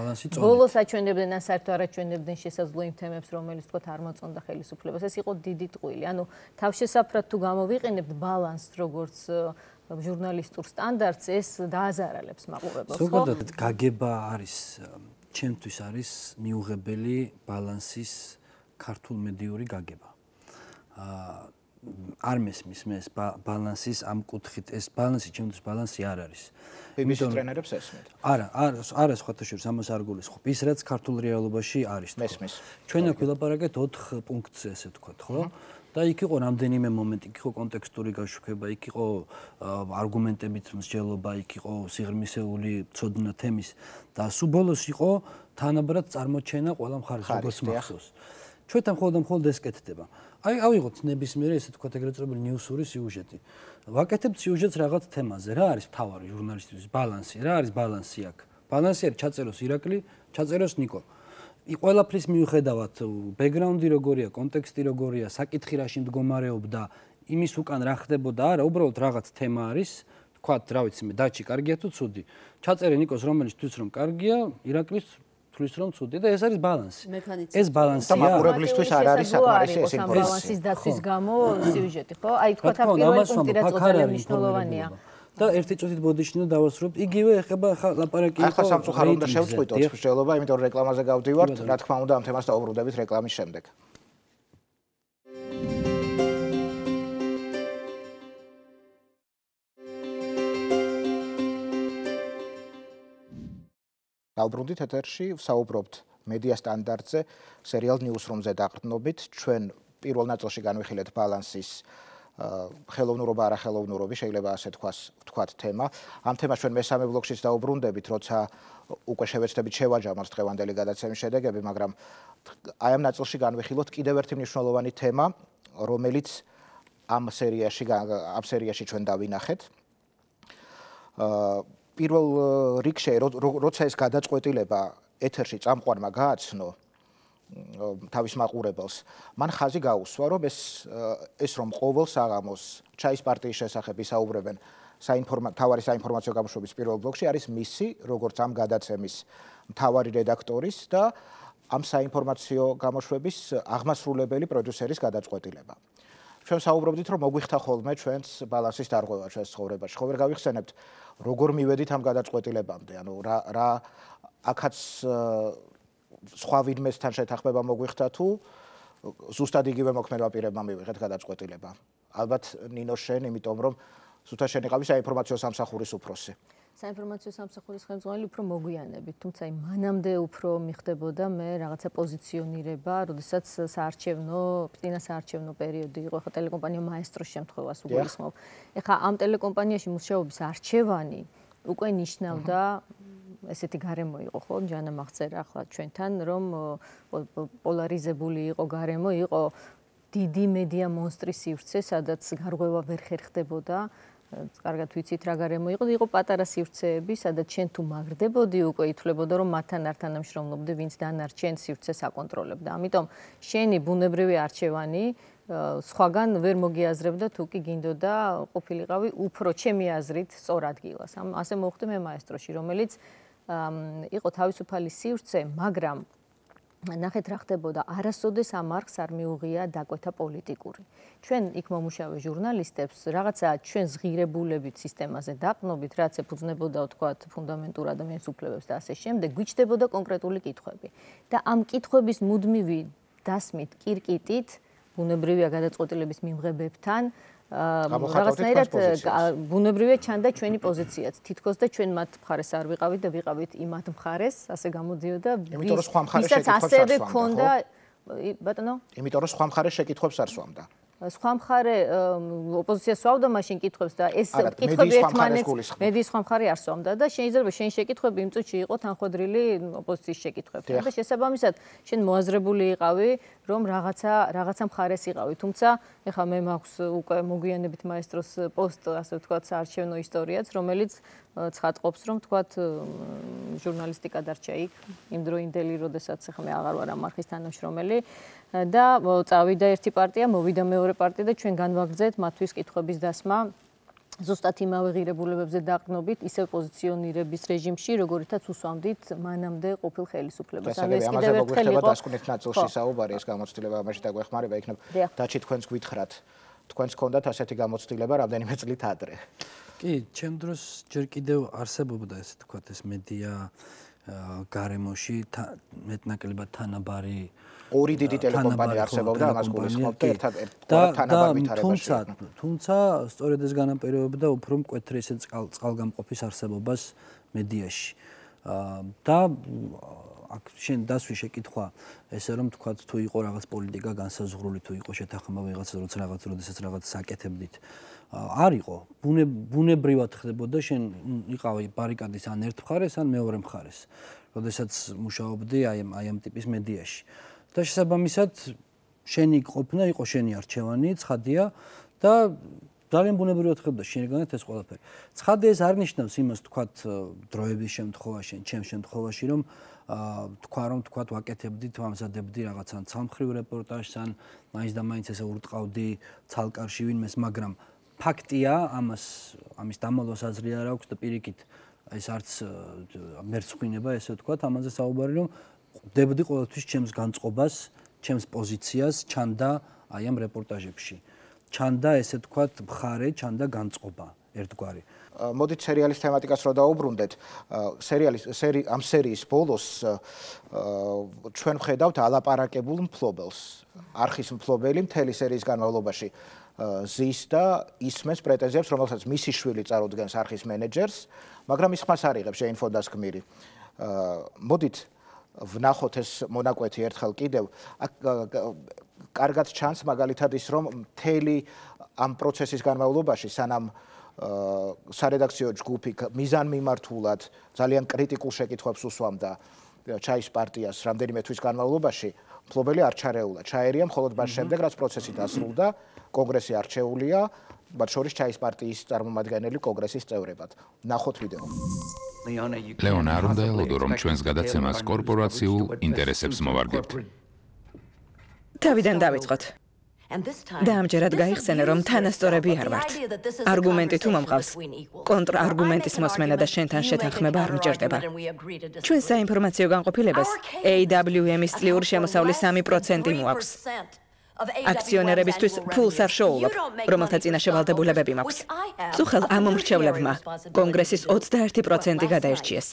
ბოლოს აჩვენებდნენ ან საერთოდ არ აჩვენებდნენ შესაძლო იმ თემებს, რომელიც თქვა არ მოწონდა ხელისუფლებას. ეს იყო დიდი ტყუილი. ანუ თავშესაფრად თუ გამოვიყენებთ ბალანსს როგორც ჟურნალისტურ სტანდარტს, ეს დააზარალებს მაყურებელს, ხო? ზოგადად გაგება არის ჩემთვის არის მიუღებელი ბალანსის ქართულ მედიური გაგება. არ მესმის მე ბალანსის ამ კუთხით, ეს ბალანსი ჩემთვის ბალანსი არ არის. იმის ტრენერებს ესმით. არა სხვათა შორის ამას არ გულისხმობ. ის რაც ქართულ რეალობაში არის. მესმის. ჩვენ აქ ვილაპარაკეთ 4 პუნქტზე, ესე ვთქვათ, ხო? და იქ იყო რამდენიმე მომენტი, იქ იყო კონტექსტური გაშუქება, იქ იყო არგუმენტებით მსჯელობა, იქ იყო სიღრმისეული ცოდნა თემის და სულ ბოლოს იყო თანაბრად წარმოჩენა ყველა მხარეს როგორც მახსოვს. ჩვენთან მხოლოდ ეს კეთდება. აი ავიღოთ ნებისმიერი ესე თქვა ეგრეთ წოდებული ნიუსური სიუჟეტი. ვაკეთებთ სიუჟეტს რაღაც თემაზე. რა არის მთავარი ჟურნალისტების ბალანსი? რა არის ბალანსი აქ? ბალანსი არის ჩაწეროს ირაკლი, ჩაწეროს ნიკო. ყველაფრის მიუხედავად ბექგრაუნდი როგორია, კონტექსტი როგორია, საკითხი რაში მდგომარეობდა, იმის უკან რა ხდებოდა, არა, უბრალოდ რაღაც თემა არის, თქვათ, რა ვიცი მე, დაჩი კარგია თუ ცუდი. ჩაწერე ნიკოს რომელიც თვლის რომ კარგია, ირაკლის თვლის რომ ცუდი და ეს არის ბალანსი. ეს ბალანსია. და მაყურებლისთვის არ არის საკმარისი ეს ინფორმაცია. ბალანსის დაცვის გამო სიუჟეტი, ხო? აი თქვათ ამ პირველ პუნქტი რაც ძალიან მნიშვნელოვანია. და ერთი წუთით ბოდიშნი დავასრულებთ. იგივე ეხება ლაპარაკი იყო. ახლა სამწუხაროდ უნდა შევწყვიტოთ მსჯელობა, იმიტომ რომ რეკლამაზე გავდივართ. რა თქმა უნდა, ამ თემას დავუბრუნდებით რეკლამის შემდეგ. დავბრუნდით ეთერში, ვსაუბრობთ მედია სტანდარტზე, სერიალ ნიუსრუმზე დაყრდნობით. ჩვენ პირველ ნაწილში განვიხილეთ ბალანსის ხელოვნურობა არახელოვნურობი, შეიძლება ასე ვთქვათ თემა. ამ თემას ჩვენ მესამე ბლოკშიც დაუბრუნდებით, როცა უკვე შევეცდებით შევაჯამოთ დღევანდელი გადაცემის შედეგები, მაგრამ აი ამ ნაწილში განვიხილოთ კიდევ ერთი მნიშვნელოვანი თემა, რომელიც ამ სერიაში ჩვენ დავინახეთ. პირველ რიგში, როცა ეს გადაწყვეტილება ეთერში წამყვანმა გააცნო თავის მაყურებელს, მან ხაზი გაუსვა, რომ ეს რომ ყოველ საღამოს ჩაის პარტიის შესახებ ისაუბრებენ თავარი საინფორმაციო გამოშვების პირველ ბლოკში, არის მისი, როგორც ამ გადაცემის მთავარი რედაქტორის და ამ საინფორმაციო გამოშვების აღმასრულებელი პროდიუსერის გადაწყვეტილება. ჩვენ საუბრობდით, რომ მოგვიხდა ხოლმე ჩვენს ბალანსის დარღვევა ჩვენს ცხოვრებაში. ხო ვერ გავიხსენებთ, როგორ მივედით ამ გადაწყვეტილებამდე, ანუ რა აქაც სხვა ვინმესთან შეთანხმება მოგვიხდა თუ ზუსტად იგივე მოქმედება პირებმა მივიღეთ გადაწყვეტილება. ალბათ ნინო შენ, იმიტომ რომ ზუსტად შენ იყავი საინფორმაციო სამსახურის უფროსი. საინფორმაციო სამსახურის ხელმძღვანელი უფრო მოგვიანებით, თუმცა მანამდე უფრო მიხდებოდა მე რაღაცა პოზიციონირება, როდესაც წინა საარჩევნო პერიოდი იყო, ხა ტელეკომპანია მაესტროს შემთხვევას უგულისხმობ. ეხა ამ ტელეკომპანიაში მუშაობის არჩევანი უკვე ნიშნავდა ესეთი გარემო იყო, ხო, ჯანა მაღწერა ახლა ჩვენთან, რომ პოლარიზებული იყო გარემო, იყო დიდი მედია მონსტრის სივრცე, სადაც გარღვევა ვერ ხერხდებოდა. კარგად ვიცით რა გარემო იყო, იყო პატარა სივრცეები, სადაც შენ თუ მაგრდებოდი, უკვე ითვლებოდა, რომ მათთან არ თანამშრომლობდი, ვინც დანარჩენ სივრცეს აკონტროლებდა. ამიტომ შენი ბუნებრივი არჩევანი სხვაგან ვერ მოგიაზრებდა, თუ კი გინდოდა ყოფილიყავი უფრო ჩემი აზრით სწორ ადგილას. ასე მოხდა მე მაესტროში, რომელიც იყო თავისუფალი სივრცე, მაგრამ ნახეთ რა ხდებოდა, არასოდეს ამ არხს არ მიუღია დაკვეთა პოლიტიკური. ჩვენ იქ მომუშავე ჟურნალისტებს რაღაცა ჩვენ ზღირებულებით სისტემაზე დაყნობით, რაც ეფუძნებოდა ვთქვათ ფუნდამენტურ ადამიანის უფლებებს და ასე შემდეგ, გვიჩნდებოდა კონკრეტული კითხვები. და ამ კითხვების მუდმივი დასმით, კირკიტით, ბუნებრივია გადაწყვეტილების მიმღებებთან რაღაცნაირად ბუნებრივია ჩანდა ჩვენი პოზიციაც. თითქოს და ჩვენ მათ მხარეს არ ვიყავით და ვიყავით იმათ მხარეს, ასე გამოდიოდა. იმიტომ რომ სხვა მხარეს შეკითხვებს არ სვამდა. ბატონო? იმიტომ რომ სხვა მხარეს შეკითხვებს არ სვამდა. სხვა მხარე ოპოზიციას სვავდა მაშინ კითხვებს და ეს კითხვები ერთმანეთს მედიის სხვა მხარე არ სვამდა და შეიძლება შენი შეკითხვები იმ წუთში იყო თანხმდრილი ოპოზიციის შეკითხვებთან და შესაბამისად შენ მოაზრებული იყავი რომ რაღაცა მხარეს იყავი თუმცა ეხლა მე მაქვს უკვე მოგვიანებით მაესტროს პოსტ ასე ვთქვათ საარჩევნო ისტორიაც რომელიც ცხადყოფს რომ ვთქვათ ჟურნალისტიკა დარჩა იქ იმ დროინდელი როდესაც ახლა მე აღარ ვარ ამ არხის თანამშრომელი და წავიდა ერთი პარტია, მოვიდა მეორე პარტია და ჩვენ განვაგრძეთ მათთვის კითხვების დასმა ზუსტად იმავე ღირებულებებზე დაყრდნობით, ისევ პოზიციონირების რეჟიმში, როგორითაც უსვამდით მანამდე ყოფილ ხელისუფლებას. ანუ ეს კიდევ ერთხელ იყო დასკვნით ნაწილში საუბარი, ეს გამოცდილება ამაში დაგვეხმარება, იქნებ დაჩი თქვენს გვითხრათ. თქვენს ჰქონდათ ასეთი გამოცდილება რამდენიმე წლით ადრე. კი, ჩემ დროს ჯერ კიდევ არსებობდა ესე თქვათ ეს მედია გარემოში მეტნაკლებად თანაბარი ორი დიდი ტელეკომპანია არსებობდა ამას გულისხმობთ და თანაბარ ვითარებაში. თუმცა სწორედ ეს განაპირობებდა უფრო მკვეთრი ესე წყალგამყოფის არსებობას მედიაში. და აქ შენ დასვი შეკითხვა ესე რომ თქვა თუ იყო რაღაც პოლიტიკა განსაზღვრული თუ იყო შეთანხმება ვიღაცა როდესაც რაღაც საკეთებდით არ იყო ბუნებრივად ხდებოდა შენ იყავი ბარიკადის ან ერთ მხარეს ან მეორე მხარეს როდესაც მუშაობდი აი ამ ტიპის მედიაში და შესაბამისად შენი ყოფნა იყო შენი არჩევანი ცხადია და ძალიან ბუნებრივად ხდებოდა შენგანაც ეს ყველაფერი ცხადია ეს არ ნიშნავს იმას თქვათ დროების შემთხვევაში ჩემ შემთხვევაში რომ თქვა ვაკეთებდით ვამზადებდი რაღაცა ცალმხრივ რეპორტაჟს ან მაინც და მაინც ესე ურტყავდი ცალკარში ვინმეს მაგრამ ფაქტია ამის დამალოს აზრი არ აქვს და პირიქით ეს არც მერცხვინება ესე ვთქვათ ამაზე საუბარი რომ დებდი ყოველთვის ჩემს განწყობას ჩემს პოზიციას ჩანდა აი ამ რეპორტაჟებში ჩანდა ესე ვთქვათ მხარე ჩანდა განწყობა ერთგვარი მოდით სერიალის თემატიკას რო დაუბრუნდეთ ამ სერიის ბოლოს ჩვენ ვხედავთ ალაპარაკებულ მფლობელს არხის მფლობელი მთელი სერიის განმავლობაში ზის და ისმის პრეტენზიებს რომელსაც მისი შვილი წარუდგენს არხის მენეჯერს მაგრამ ის ხმას არ იღებს შეინფონდას გმირი მოდით ვნახოთ ეს მონაკვეთი ერთხელ კიდევ კარგად ჩანს მაგალითად ის რომ მთელი ამ პროცესის განმავლობაში სანამ სარედაქციო ჯგუფი მიზანმიმართულად ძალიან კრიტიკულ შეკითხვებს უსვამდა ჩაის პარტიას რამდენიმე თვის განმავლობაში მფლობელი არ ჩარეულა ჩაერია მხოლოდ მას შემდეგ რაც პროცესი დასრულდა კონგრესი არჩეულია მათ შორის ჩაის პარტიის წარმომადგენელი კონგრესის წევრებად ნახოთ ვიდეო ლეონა არ უნდა ელოდო რომ ჩვენს გადაცემას კორპორაციულ ინტერესებს მოვარგებთ თავიდან დავიწყოთ და ამჯერად გაიხსენე რომ თანასწორები არ ვართ არგუმენტი თუ მომყავს კონტრარგუმენტის მოსმენა და შენთან შეთანხმება არ მჭირდება ჩვენ საინფორმაციო განყოფილებას AWM-ის წლიური შემოსავლის 3% მოაქვს აქციონერებისთვის ფულს არ შოულობ, რომელთა წინაშე ვალდებულებები მაქვს. წუხელ ამ მომრჩევლებმა კონგრესის 21% გადაერჩიეს.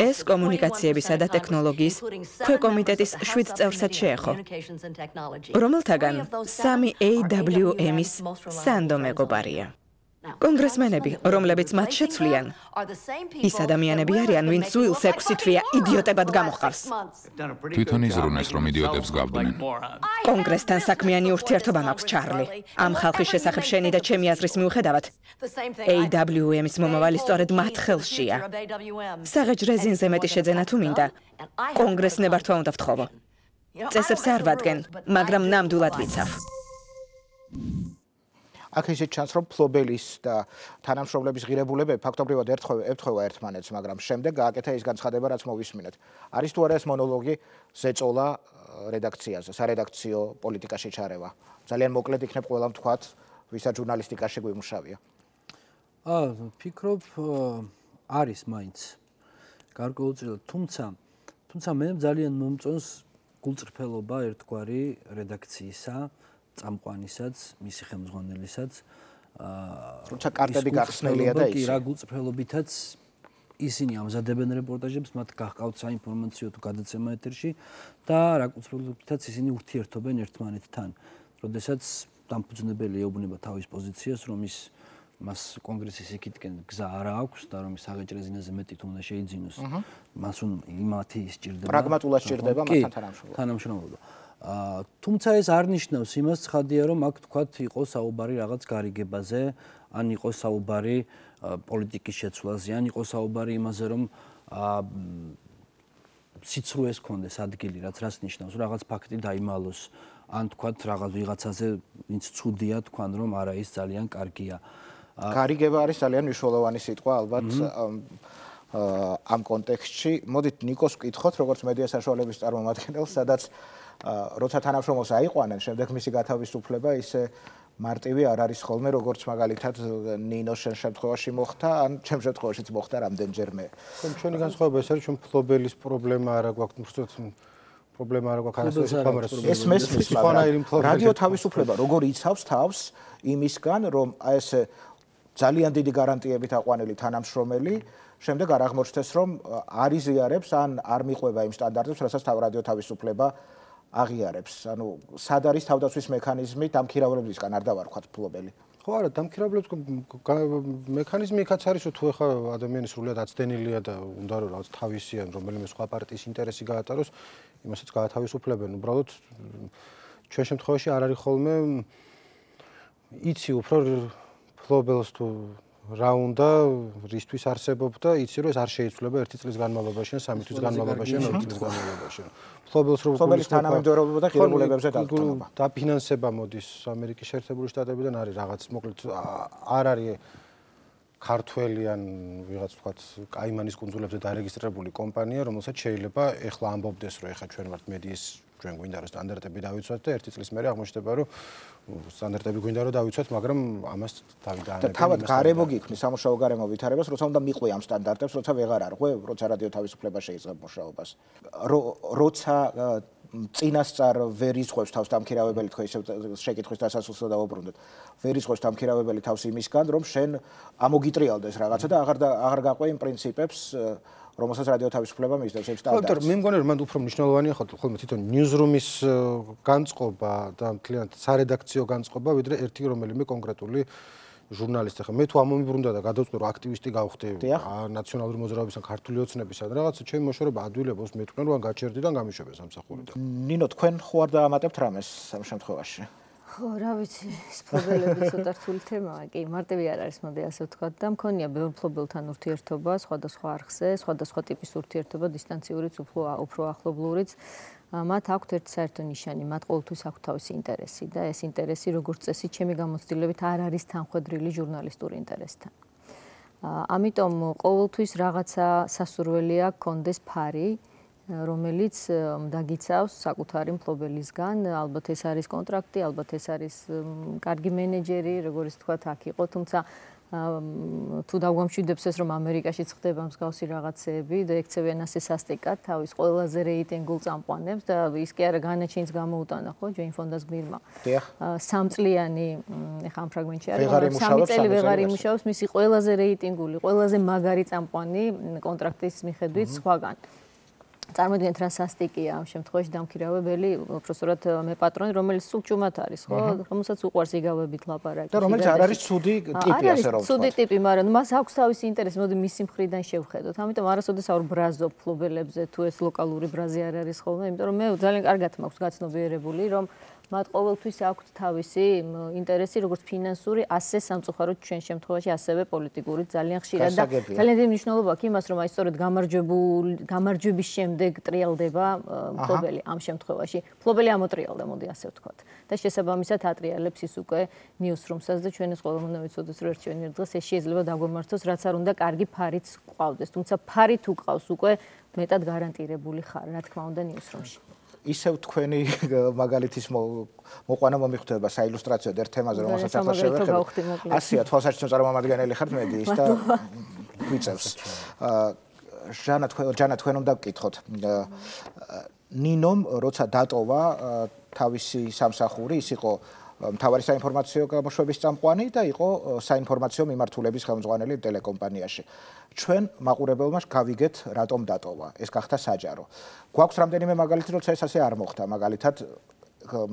ეს კომუნიკაციებისა და ტექნოლოგიის ქვეკომიტეტის 7 წევრსაც შეეხო. რომელთაგან 3 AWM-ის სანდო მეგობარია. კონგრესმენები, რომლებიც მათ შეცვლიან, ის ადამიანები არიან, ვინც სულს 6 თვეა იდიოტებად გამოხარს. თვითონ იზრუნეს, რომ იდიოტებს გავდნენ. კონგრესთან საქმიანი ურთიერთობა მაქვს, ჩარლი. ამ ხალხის შესახებ შენი და ჩემი აზრის მიუხედავად, AWM-ის მომავალი სწორედ მათ ხელშია. საღეჯ რეზინზე მეტი შეძენა თუ მინდა, კონგრესს ნებართვა უნდა ვთხოვო. წესებს არ ვადგენ, მაგრამ ნამდვილად ვიცავ. აქ ისე ჩანს რომ ფლობელის და თანამშრომლების ღირებულებები ფაქტობრივად ემთხვევა ერთმანეთს, მაგრამ შემდეგ გააკეთა ის განცხადება, რაც მოვისმინეთ. არის თუ არა ეს მონოლოგი ზეწოლა რედაქციაზე, სარედაქციო პოლიტიკაში ჩარევა. ძალიან მოკლედ იქნებ ყველამ თქვათ, ვისაც ჟურნალისტიკაში გვიმუშავია. ფიქრობ არის მაინც გარკვეულწილად, თუმცა მე ძალიან მომწონს გულწრფელობა ერთგვარი რედაქციისა წამყვანისაც, მისი ხელმძღვანელისაც. თუმცა კარტები გახსნილია და ის. კი, რა გულწრფელობითაც ისინი ამზადებენ რეპორტაჟებს, მათ გახყავთ საინფორმაციო თუ გადაცემა ეთერში და რა გულწრფელობითაც ისინი ურთიერთობენ ერთმანეთთან. როდესაც დამფუძნებელი ეუბნება თავის პოზიციას, რომ მას კონგრესის იქითკენ გზა არ აქვს და რომ საღეჯ რეზინაზე მეტი თუ უნდა შეიძინოს. მას იმათი სჭირდება. პრაგმატულად სჭირდება მასთან თანამშრომლობა. თუმცა ეს არ ნიშნავს იმას, ცხადია, რომ აქ თქვათ იყოს საუბარი რაღაც გარიგებაზე, ან იყოს საუბარი პოლიტიკის შეცვლაზე, ან იყოს საუბარი იმაზე, რომ სიცრუეს კონდეს ადგილი, რაც ნიშნავს, რომ რაღაც ფაქტი დაიმალოს, ან თქვათ რაღაც ვიღაცაზე, ვინც ცუდია, თქვან რომ არა ის ძალიან კარგია. გარიგება არის ძალიან მნიშვნელოვანი სიტყვა, ალბათ ამ კონტექსტში. მოდით ნიკოს ვკითხოთ, როგორც მედია საშუალების წარმომადგენელს, სადაც როცა თანამშრომელს აიყვანენ, შემდეგ მისი გათავისუფლება ისე მარტივი არ არის ხოლმე, როგორც მაგალითად ნინოს შენ შემთხვევაში მოხდა, ან ჩემ შემთხვევაშიც მოხდა რამდენჯერმე. ჩვენი განსხვავება ეს არის, ჩვენ ფლობელის პრობლემა არ აქვს, პრობლემა არ აქვს, ეს მესმის, მაგრამ რადიო თავისუფლება როგორ იცავს თავს იმისგან, რომ ეს ძალიან დიდი გარანტიებით აყვანილი თანამშრომელი შემდეგ არ აღმოჩნდეს, რომ არ იზიარებს ან არ მიყვება იმ სტანდარტებს, რასაც რადიო თავისუფლება აღიარებს. ანუ სად არის თავდაცვის მექანიზმი დამქირავებლებისგან არ დავარქვათ ფლობელი. ხო არა, დამქირავებლებს მექანიზმი იქაც არის, თუ ეხა ადამიანი სრულად აცდენილია და უნდა რომ რაღაც თავისიან რომელიმე სხვა პარტიის ინტერესი გაატაროს, იმასაც გაათავისუფლებენ. უბრალოდ ჩვენ შემთხვევაში არ არის ხოლმე იცი უფრო ფლობელს თუ რა უნდა, რისთვის არსებობდა, იცი რომ ეს არ შეიცვლება 1 წლის განმავლობაში, 3 თვის განმავლობაში, 2 წლის განმავლობაში. ფლობელის თანამედროვეობა და ღირებულებებზე დაგტოვება. დაფინანსება მოდის ამერიკის შეერთებული შტატებიდან არის რაღაც, მოკლედ არ არის ქართველი ან ვიღაც თქვათ კაიმანის კუნძულებზე დარეგისტრირებული კომპანია, რომელსაც შეიძლება ეხლა ამბობდეს, რომ ეხლა ჩვენ ვართ მედიის ჩვენ გვინდა რომ სტანდარტები დავიცვათ და 1 წლის მერე აღმოჩნდება რომ სტანდარტები გვინდა რომ დავიცვათ, მაგრამ ამას თავი დაანებენ. თავად გარემო გიქმნის სამუშაო გარემო ვითარებას, როცა უნდა მიყვე ამ სტანდარტებს, როცა ვეღარ არღვე, როცა რადიო თავისუფლება შეიძლება მუშაობას. როცა წინასწარ ვერ იზღვევს თავს დამქირავებელი, თქვენ ისევ შეკითხვის დასასრულს დავუბრუნდეთ. ვერ იზღვევს დამქირავებელი თავს იმისგან, რომ შენ ამოგიტრიალდეს რაღაცა და აღარ გაყვე იმ პრინციპებს, რომელსაც რადიო თავისუფლება მისდევს იმ სტანდარტს. მე მგონი რომ მან უფრო მნიშვნელოვანია ხოლმე თვითონ newsroom-ის განწყობა და მთლიანად სარედაქციო განწყობა, ვიდრე ერთი რომელიმე კონკრეტული ჟურნალისტი. ხა მე თუ ამომიბრუნდა და გადავწყვი რომ აქტივისტი გავხდი ნაციონალური მოძრაობისა, ქართული ოცნებისა და რაღაცა ჩემი მოშორება ადვილებობს მეთქვენ რომ გაჩერდიდან გამიშვებენ სამსახურიდან. ნინო, თქვენ ხო არ დაამატებთ რამეს ამ შემთხვევაში? ხო, რა ვიცი, ეს ფლობელები ცოტა რთული თემაა, კი, მარტივი არ არის, მოდი ასე ვთქვათ და მქონია ბევრ ფლობელთან ურთიერთობა, სხვადასხვა არხზე, სხვადასხვა ტიპის ურთიერთობა, დისტანციურიც, უფრო ახლობლურიც. მათ აქვთ ერთი საერთო ნიშანი, მათ ყოველთვის აქვთ თავისი ინტერესი და ეს ინტერესი როგორც წესი, ჩემი გამოცდილებით არ არის თანხვედრილი ჟურნალისტური ინტერესთან. ამიტომ ყოველთვის რაღაცა სასურველია გქონდეს ფარი, რომელიც დაგიცავს საკუთარი მფლობელისგან, ალბათ ეს არის კონტრაქტი, ალბათ ეს არის კარგი მენეჯერი, როგორც თქვათ, აქ იყო, თუმცა თუ დაგვამშვიდებს ეს რომ ამერიკაშიც ხდება მსგავსი რაღაცეები და ექცევიან ასე სასტიკად თავის ყველაზე რეიტინგულ წამყვანებს და ის კი არა განაჩენს გამოუტანა ხო ჯეინ ფონდას გმირმა. სამწლიანი ეხა ამ ფრაგმენტში არის 3 წელი ვეღარ იმუშავებს მისი ყველაზე რეიტინგული, ყველაზე მაგარი წამყვანი კონტრაქტის მიხედვით სხვაგან. წარმოიდგინეთ რა სასტიკია ამ შემთხვევაში დამქირავებელი, უბრალოდ მე პატრონი, რომელიც სულ ჭუმად არის, ხო? რომელსაც უყვარს იგავებით ლაპარაკი. და რომელიც არ არის ცუდი ტიპი, ასე რომ ვთქვათ. ცუდი ტიპი, მაგრამ მას აქვს თავისი ინტერესი, მოდი მისი მხრიდან შევხედოთ. ამიტომ არასოდეს არ ბრაზობ ფლობელებზე, თუ ეს ლოკალური ბრაზი არ არის ხოლმე, იმიტომ რომ მე ძალიან კარგად მაქვს გაცნობიერებული, რომ მათ ყოველთვის აქვთ თავისი ინტერესი, როგორც ფინანსური, ასე სამწუხაროდ ჩვენ შემთხვევაში ასევე პოლიტიკური, ძალიან ხშირად და ძალიან დიდი მნიშვნელობა აქვს იმას, რომ აი სწორედ გამარჯვების შემდეგ ტრიალდება ფლობელი ამ შემთხვევაში. ფლობელი ამოტრიალდა, მოდი ასე ვთქვათ. და შესაბამისად ატრიალებს ის უკვე newsroom-საც და ჩვენ ეს ყველამ უნდა ვიცოდეთ, რომ ერთ დღეს ეს შეიძლება დაგვემართოს, რაც არ უნდა კარგი ფარიც ყავდეს. თუმცა ფარი თუ ყავს უკვე მეტად გარანტირებული ხარ, რა თქმა უნდა newsroom-ში. ისევ თქვენი მაგალითის მოყვანა მომიხვდება საილუსტრაციოდ ერთ თემაზე, რომელსაც ახლა შევეხებთ. ასია თვალსაჩინო წარმომადგენელი ხართ მედიის და გვიწევს. ჟანა თქვენ უნდა გკითხოთ. ნინომ როცა დატოვა თავისი სამსახური, ის იყო მთავარი საინფორმაციო გამოშვების წამყვანი და იყო საინფორმაციო მიმართულების ხელმძღვანელი ტელეკომპანიაში. ჩვენ მაყურებელმა გავიგეთ რატომ დატოვა. ეს გახდა საჯარო. გვაქვს რამდენიმე მაგალითი, როცა ეს ასე არ მოხდა. მაგალითად,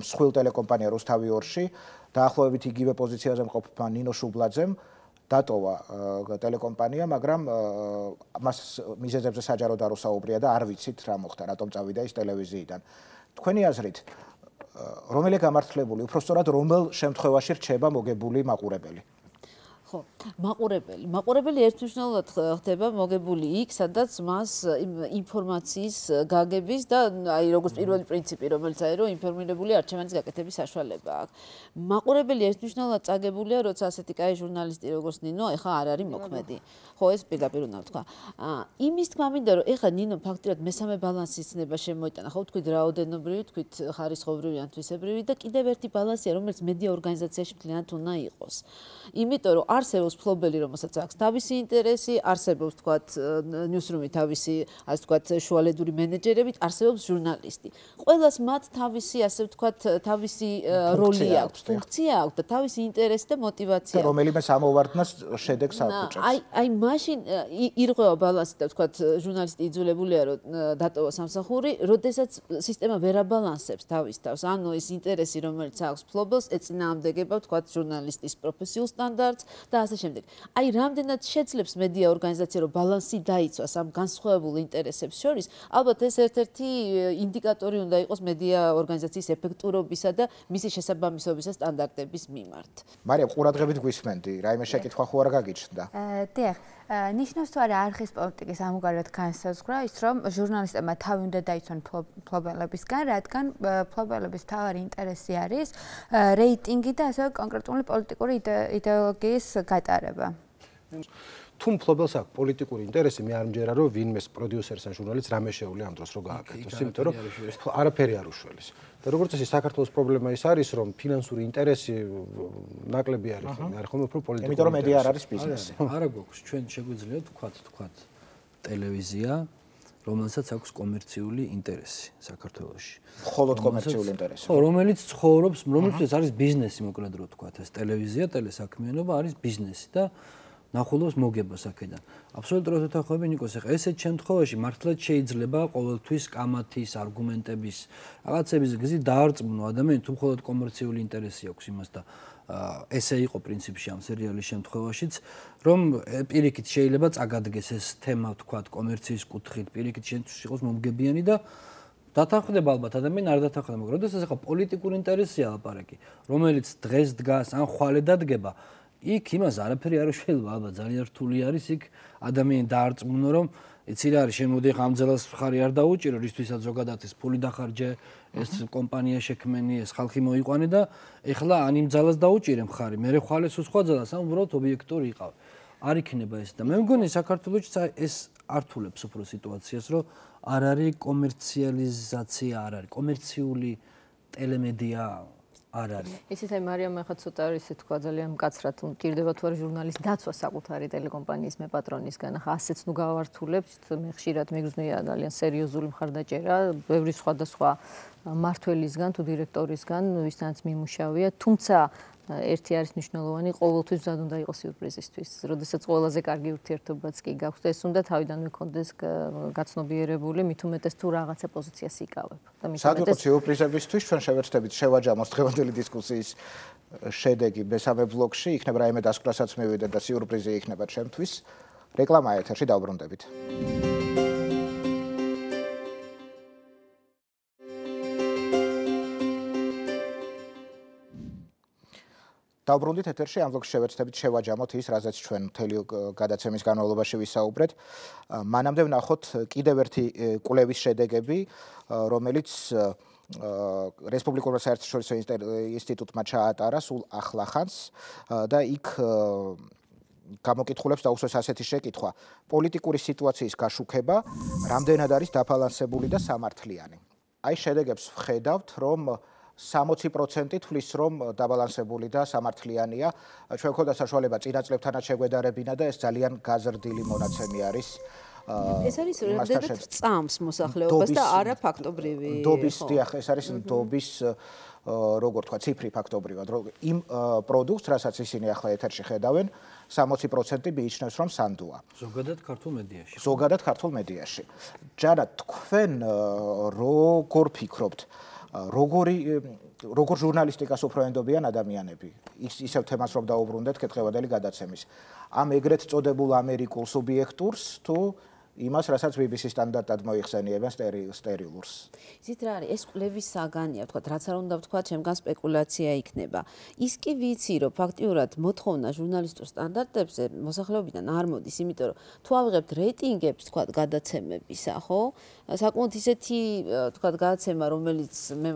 მსხვილ ტელეკომპანია რუსთავი 2-ში დაახლოებით იგივე პოზიციაზე მყოფმა ნინო შუბლაძემ დატოვა ტელეკომპანია, მაგრამ მას მიზეზებზე საჯაროდ არ უსაუბრია და არ ვიცით რა მოხდა, რატომ წავიდა ის ტელევიზიიდან. თქვენი აზრით, რომელი გამართლებული, უпростоრად რომელ შემთხვევაში რჩება მოგებული მაყურებელი? ხო, მაყურებელი ერთმნიშვნელოვნად ხდება მოგებული იქ, სადაც მას ინფორმაციის გაგების და აი როგორც პირველი პრინციპი, რომელიც არის, რომ ინფორმირებული არჩევანის გაკეთების საშუალება აქვს. მაყურებელი ერთმმნიშვნელოვნად წაგებულია, როცა ასეთი კაი ჟურნალისტი როგორც ნინო, ეხა არ არის მოქმედი. ხო, ეს პირდაპირ უნდა ვთქვა. იმის თქმა მინდა, რომ ეხა ნინო ფაქტიურად მესამე ბალანსის ცნება შემოიტანა, ხო, თქვით რაოდენობრივი, თქვით ხარისხობრივი ან თვისებრივი და კიდევ ერთი ბალანსია, რომელიც მედია ორგანიზაციაში მთლიანად უნდა იყოს. იმიტომ რომ არსებობს ფლობელი, რომელსაც აქვს თავისი ინტერესი, არსებობს თქვათ ნიუსრუმი თავისი, ასე ვთქვათ, შუალედური მენეჯერებით, არსებობს ჟურნალისტი. ყველას მათ თავისი, ასე ვთქვათ, თავისი როლი აქვს, ფუნქცია აქვს და თავისი ინტერესი და мотиваცია. და რომელიმე სამოვარდნას შედეგს აკუჭებს. აი მაშინ ირღვევა ბალანსი და ვთქვათ, ჟურნალისტი იძულებულია რომ დატოვა სამსახური, როდესაც სისტემა ვერ აბალანსებს თავის თავს. ანუ ეს ინტერესი, რომელიც აქვს ფლობელს, ეწინააღმდეგება ვთქვათ, ჟურნალისტის პროფესიულ სტანდარტს და ასე შემდეგ. აი რამდენად შეძლებს მედია ორგანიზაცია რომ ბალანსი დაიცვას ამ განსხვავებულ ინტერესებს შორის, ალბათ ეს ერთ-ერთი ინდიკატორი უნდა იყოს მედია ორგანიზაციის ეფექტურობისა და მისი შესაბამისობისა სტანდარტების მიმართ. მარიამ, ყურადღებით გვისმენდი, რაიმე შეკითხვა ხო არ გაგიჩნდა? დიახ, ნიშნავს თუ არა არხის პოლიტიკის ამგვარად განსაზღვრა ის, რომ ჟურნალისტებმა თავი უნდა დაიცვან ფლობელებისგან, რადგან ფლობელების მთავარი ინტერესი არის რეიტინგი და ასევე კონკრეტული პოლიტიკური იდეოლოგიის გატარება. თუ მფლობელს აქვს პოლიტიკური ინტერესი, მე არ მჯერა რომ ვინმეს პროდიუსერს ან ჟურნალისტს რამე შეუძლია ამ დროს რო გააკეთოს, იმიტომ რომ არაფერი არ უშველის. და როგორც წესი საქართველოს პრობლემა ის არის, რომ ფინანსური ინტერესი ნაკლები არის, არ ხომ უფრო პოლიტიკური. იმიტომ რომ მედია არ არის ბიზნესი. არა გვაქვს, ჩვენ შეგვიძლია თქვათ ტელევიზია, რომელსაც აქვს კომერციული ინტერესი საქართველოში. მხოლოდ კომერციული ინტერესი. ხო, რომელიც ცხოვრობს, რომელსაც არის ბიზნესი, მოკლედ რო თქვათ, ეს ტელევიზია, ტელესაქმიანობა არის ბიზნესი და ნახულობს მოგებას აქედან. აბსოლუტურად უთანხმოები ნიკოს, ეხლა ესეთ შემთხვევაში მართლაც შეიძლება ყოველთვის კამათის, არგუმენტების, რაღაცების გზით დაარწმუნო ადამიანი, თუ მხოლოდ კომერციული ინტერესი აქვს იმას და ესე იყო პრინციპში ამ სერიალის შემთხვევაშიც, რომ პირიქით შეიძლება წაგადგეს ეს თემა, თქვათ, კომერციის კუთხით, პირიქით შეიძლება იყოს მომგებიანი და დათანხმდება ალბათ ადამიანი არ დათანხმდება, მაგრამ როდესაც ეხლა პოლიტიკური ინტერესია ლაპარაკი, რომელიც დღეს დგას ან ხვალე დადგება, იქ იმას არაფერი არ უშველება, ალბათ ძალიან რთული არის იქ ადამიანი დაარწმუნო, რომ იცი რა არის, შემოდი ხა ამ ძალას ხარი არ დაუჭირო, რისთვისაც ზოგადად ეს ფული დახარჯე, ეს კომპანია შექმენი, ეს ხალხი მოიყვანე და ეხლა ან იმ ძალას დაუჭირე მხარი, მე ხვალე სულ სხვა ძალას, ან უბრალოდ ობიექტური იყავ. არ იქნება ეს და მე მგონი საქართველოში ეს ართულებს უფრო სიტუაციას, რომ არ არის კომერციალიზაცია, არ არის კომერციული ტელემედია არ არის. ისიც აი მარიამ ახლა ცოტა ისე თქვა ძალიან მკაცრად, მკირდება თუ არის ჟურნალისტ დაცვა საკუთარი ტელეკომპანიის მეპატრონისგან. ახლა ასეც ნუ გავართულებთ, მე ხშირად მეგრძნია ძალიან სერიოზული მხარდაჭერა, ბევრი სხვადასხვა მმართველისგან თუ დირექტორისგან, ვისთანაც მიმუშავია, თუმცა ერთი არის მნიშვნელოვანი, ყოველთვის მზად უნდა იყოს სიურპრიზისთვის. როდესაც ყველაზე კარგი ურთიერთობაც კი გაქვს და ეს უნდა თავიდანვე კონდეს გაცნობიერებული, მით უმეტეს თუ რაღაცა პოზიციას იკავებ. და მით უმეტეს სიურპრიზებისთვის ჩვენ შევეცდებით შევაჯამოთ დღევანდელი დისკუსიის შედეგი მესამე ბლოკში, იქნება რაიმე დასკვნასაც მივიდეთ და სიურპრიზი იქნება ჩემთვის. რეკლამა ეთერში დავბრუნდებით. დავბრუნდით ეთერში, ამ ბლოკში შევეცდებით შევაჯამოთ ის, რაზეც ჩვენ მთელი გადაცემის განმავლობაში ვისაუბრეთ. მანამდე ვნახოთ კიდევ ერთი კვლევის შედეგები, რომელიც რესპუბლიკურმა საერთაშორისო ინსტიტუტმა ჩაატარა სულ ახლახანს და იქ გამოკითხულებს დაუსვეს ასეთი შეკითხვა: პოლიტიკური სიტუაციის გაშუქება რამდენად არის დაბალანსებული და სამართლიანი? აი შედეგებს ვხედავთ, რომ 60% თვლის, რომ დაბალანსებული და სამართლიანია. ჩვენ გვქონდა საშუალება წინა წლებთანაც შეგვედარებინა და ეს ძალიან გაზრდილი მონაცემი არის. ეს არის რამდენად წამს მოსახლეობას და არა ფაქტობრივი. დობის, დიახ, ეს არის დობის როგორ თქვა, ციფრი ფაქტობრივად, რომ იმ პროდუქტს, რასაც ისინი ახლა ეთერში ხედავენ, 60% მიიჩნევს, რომ სანდოა. ზოგადად ქართულ მედიაში. ზოგადად ქართულ მედიაში. ჯანა, თქვენ როგორ ფიქრობთ? როგორ ჟურნალისტიკას უფრო ენდობიან ადამიანები? ისევ თემას რომ დაუბრუნდეთ კეთილდღეობდელი გადაცემის. ამ ეგრეთ წოდებულ ამერიკულ სუბიექტურს თუ იმას, რასაც BBC სტანდარტად მოიხსენიებენ სტერილურს. იცით რა არის, ეს კვლევის საგანია, თქვათ, რაც არ უნდა ვთქვა, ჩემგან სპეკულაცია იქნება. ის კი ვიცი, რომ ფაქტიურად მოთხოვნა ჟურნალისტურ სტანდარტებზე მოსახლეობიდან არ მოდის, იმიტომ რომ თუ ავიღებთ რეიტინგებს, თქვათ, გადაცემებისა, ხო? საკმაოდ ისეთი, თქვათ, გადაცემა, რომელიც მე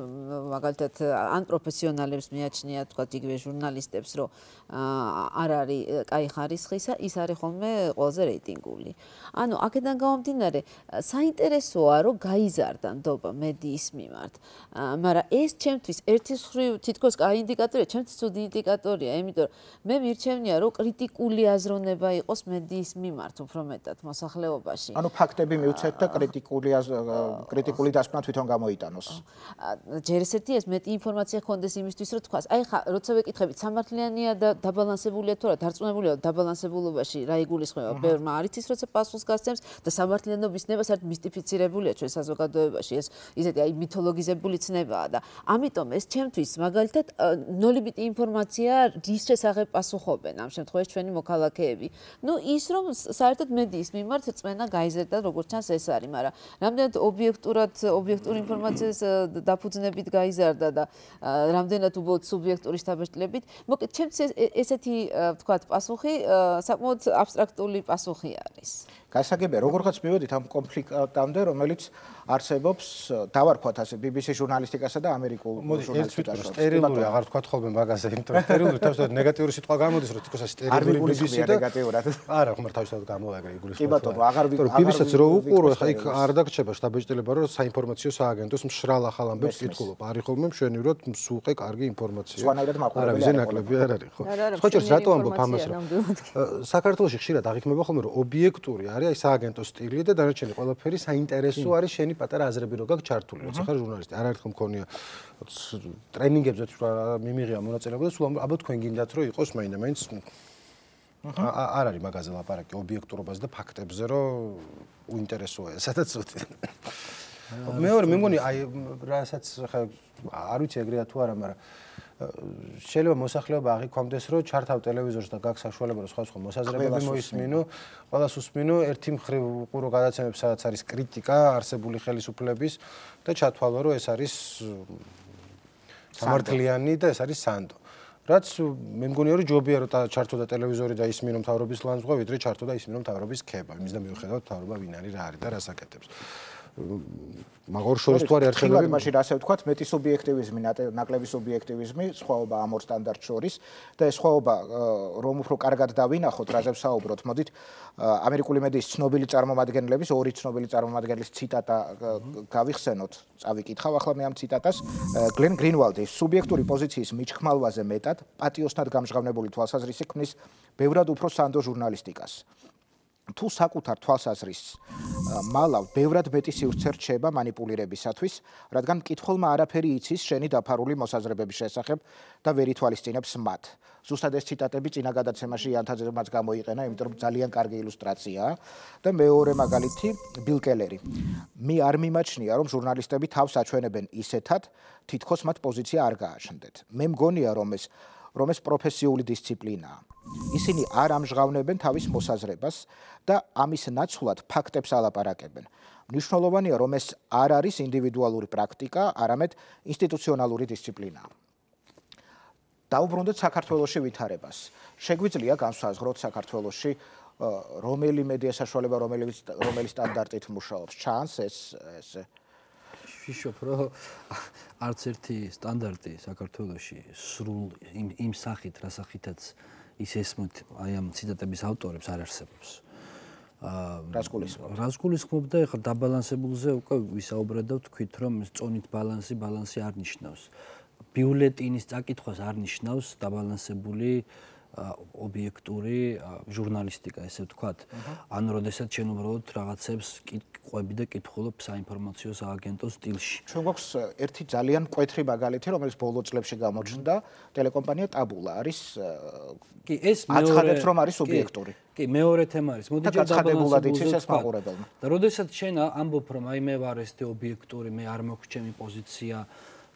მაგალითად ან პროფესიონალებს მიაჩნია, თქვათ, იგივე ჟურნალისტებს, რომ არ არის კაი ხარისხისა, ის არის ხოლმე ყველაზე რეიტინგული. ანუ აქედან გამომდინარე, საინტერესოა, რომ გაიზარდა ნდობა მედიის მიმართ. მაგრამ ეს ჩემთვის ერთის მხრივ თითქოს კაი ინდიკატორია, ჩემთვის ცუდი ინდიკატორია, იმიტომ რომ მე მირჩევნია, რომ კრიტიკული აზროვნება იყოს მედიის მიმართ უფრო მეტად მოსახლეობაში. ანუ ფაქტები მივცეთ და კრიტიკული დასკვნა თვითონ გამოიტანოს. ჯერ ესეთი ეს მეტი ინფორმაცია ხონდეს იმისთვის, რომ თქვას, აი ხა, როცა ვეკითხებით, სამართლიანია და დაბალანსებულია თუ რა, დარწმუნებულია დაბალანსებულობაში რა იგულისხმება, ბევრმა არ იცის, როცა პასუხს გასცემს და სამართლიანობის ნება საერთოდ მისტიფიცირებულია ჩვენ საზოგადოებაში, ეს ისეთი აი მითოლოგიზებული ცნებაა და ამიტომ ეს ჩემთვის მაგალითად ნოლიბიტი ინფორმაცია რის შესახებ პასუხობენ ამ შემთხვევაში ჩვენი მოქალაქეები. ნუ ის რომ საერთოდ მედიის მიმართ წმენა გაიზარდა, როგორც ჩანს ეს არის, მაგრამ რამდენად ობიექტური ინფორმაციის დაფუძნებით გაიზარდა და რამდენად უბრალოდ სუბიექტური შთაბეჭდილებით, მოკლედ ჩემთვის ესეთი ვთქვათ პასუხი საკმაოდ აბსტრაქტული პასუხი არის. გასაგებია, როგორღაც მივედით ამ კონფლიქტამდე, რომელიც არსებობს, დავარქვათ ასე BBC ჟურნალისტიკასა და ამერიკულ ჟურნალისტიკას. სტერილური აღარ თქვათ ხოლმე მაგაზე, იმიტომ რომ სტერილური თავისთავად ნეგატიური სიტყვა გამოდის, რომ თქოს სტერილური BBC და ნეგატიურად. არა, ხომ თავისთავად გამოაგრე იგულისხმება. კი ბატონო, აღარ BBC-ს რო უყურო, ხა იქ არ დაგრჩება შტაბეჭდილება, რომ საინფორმაციო სააგენტოს მშრალ ახალ ამბებს კითხულობ. არის ხოლმე მშვენივრად მსუყე კარგი ინფორმაცია. სვანაირად მაყურებელი არ არის, ნაკლები არ არის, ხო? სხვა შორის რატო ამბობ ამას, რომ საქართველოში ხშირად აღიქმება ხოლმე, რომ ობიექტური არის აი სააგენტო სტილი და დანარჩენი ყველაფერი საინტერესო არის შენი პატარა აზრები რო გაქვს ჩართული, როცა ხარ ჟურნალისტი. არაერთხელ მქონია ტრენინგებზე მიმიღია მონაწილეობა და სულ ალბათ თქვენ გინდათ რომ იყოს მაინდა-მაინც არ არის მაგაზე ლაპარაკი ობიექტურობაზე და ფაქტებზე რომ უინტერესოა სადაც უთი. მეორე მე მგონი აი რასაც ხა არ ვიცი ეგრეა თუ არა, მაგრამ შეიძლება მოსახლეობა აღიქვამდეს, რომ ჩართავ ტელევიზორს და გაქვს საშუალება, რომ სხვა მოსაზრებები მოისმინო, ყველას უსმინო, ერთი მხრივ უყურო გადაცემებს, სადაც არის კრიტიკა არსებული ხელისუფლების და ჩათვალო, რომ ეს არის სამართლიანი და ეს არის სანდო. რაც მე მგონია, რომ ჯობია, რომ ჩართო და ტელევიზორი და ისმინო მთავრობის ლანძღვა, ვიდრე ჩართო და ისმინო მთავრობის ქება. იმის და მიუხედავად მთავრობა ვინ არის, რა არის და რას აკეთებს. მაგარ შორის თუ არის ერთხელები მაშინ ასე ვთქვათ, მეტი სუბიექტივიზმი, ნაკლები სუბიექტივიზმი, სხვაობა ამ ორ სტანდარტ შორის და ეს სხვაობა რომ უფრო კარგად დავინახოთ, რაზე ვსაუბროთ, მოდით ამერიკული მედიის ცნობილი წარმომადგენლების, ორი ცნობილი წარმომადგენლის ციტატა გავიხსენოთ. წავიკითხავ ახლა მე ამ ციტატას. გლენ გრინვალდი სუბიექტური პოზიციის მიჩხმალვაზე მეტად პატიოსნად გამჟღავნებული თვალსაზრისი ქმნის ბევრად უფრო სანდო ჟურნალისტიკას. თუ საკუთარ თვალსაზრისს მალავ ბევრად მეტი სივრცე რჩება манипуლირებისათვის, რადგან მკითხველმა არაფერი იცის შენი დაფარული მოსაზრებების შესახებ და ვერ ითვალისწინებს მათ. ზუსტად ეს ციტატები წინა გადაცემაში იანთაძემაც გამოიყენა, იმიტომ რომ ძალიან კარგი ილუსტრაციაა. და მეორე მაგალითი, ბილ კელერი. მე არ მიმაჩნია, რომ ჟურნალისტები თავს აჩვენებენ ისეთად, თითქოს მათ პოზიცია არ გააჩნდეთ. მე მგონია, რომ ეს პროფესიული დისციპლინაა. ისინი არ ამჟღავნებენ თავის მოსაზრებას და ამის ნაცვლად ფაქტებს ალაპარაკებენ. მნიშვნელოვანია, რომ ეს არ არის ინდივიდუალური პრაქტიკა, არამედ ინსტიტუციონალური დისციპლინაა. დაუბრუნდეთ საქართველოში ვითარებას. შეგვიძლია განსაზღვროთ საქართველოში რომელი მედია საშუალება, რომელი სტანდარტით მუშაობს. ჩანს ეს ვიშობ, რომ არც ერთი სტანდარტი საქართველოში სრულ იმ სახით, რა სახითაც ის ესმოთ აი ამ ციტატების ავტორებს არ არსებობს. რას გულისხმობ და ეხლა დაბალანსებულზე უკვე ვისაუბრეთ და ვთქვით, რომ წონით ბალანსი არ ნიშნავს. ბიულეტინის წაკითხვას არ ნიშნავს დაბალანსებული ობიექტური ჟურნალისტიკა, ესე ვთქვათ. ანუ როდესაც შენ უბრალოდ რაღაცებს ყვები და კითხულობ საინფორმაციო სააგენტოს სტილში. ჩვენ გვაქვს ერთი ძალიან მკვეთრი მაგალითი, რომელიც ბოლო წლებში გამოჩნდა, ტელეკომპანია ტაბულა არის კი ეს აცხადებს, რომ არის სუბიექტური. კი, მეორე თემა არის. მოდი დაბალანსებულად იცის ეს მაყურებელმა. და როდესაც შენ ამბობ, რომ აი მე ვარ ესეთი ობიექტური, მე არ მაქვს ჩემი პოზიცია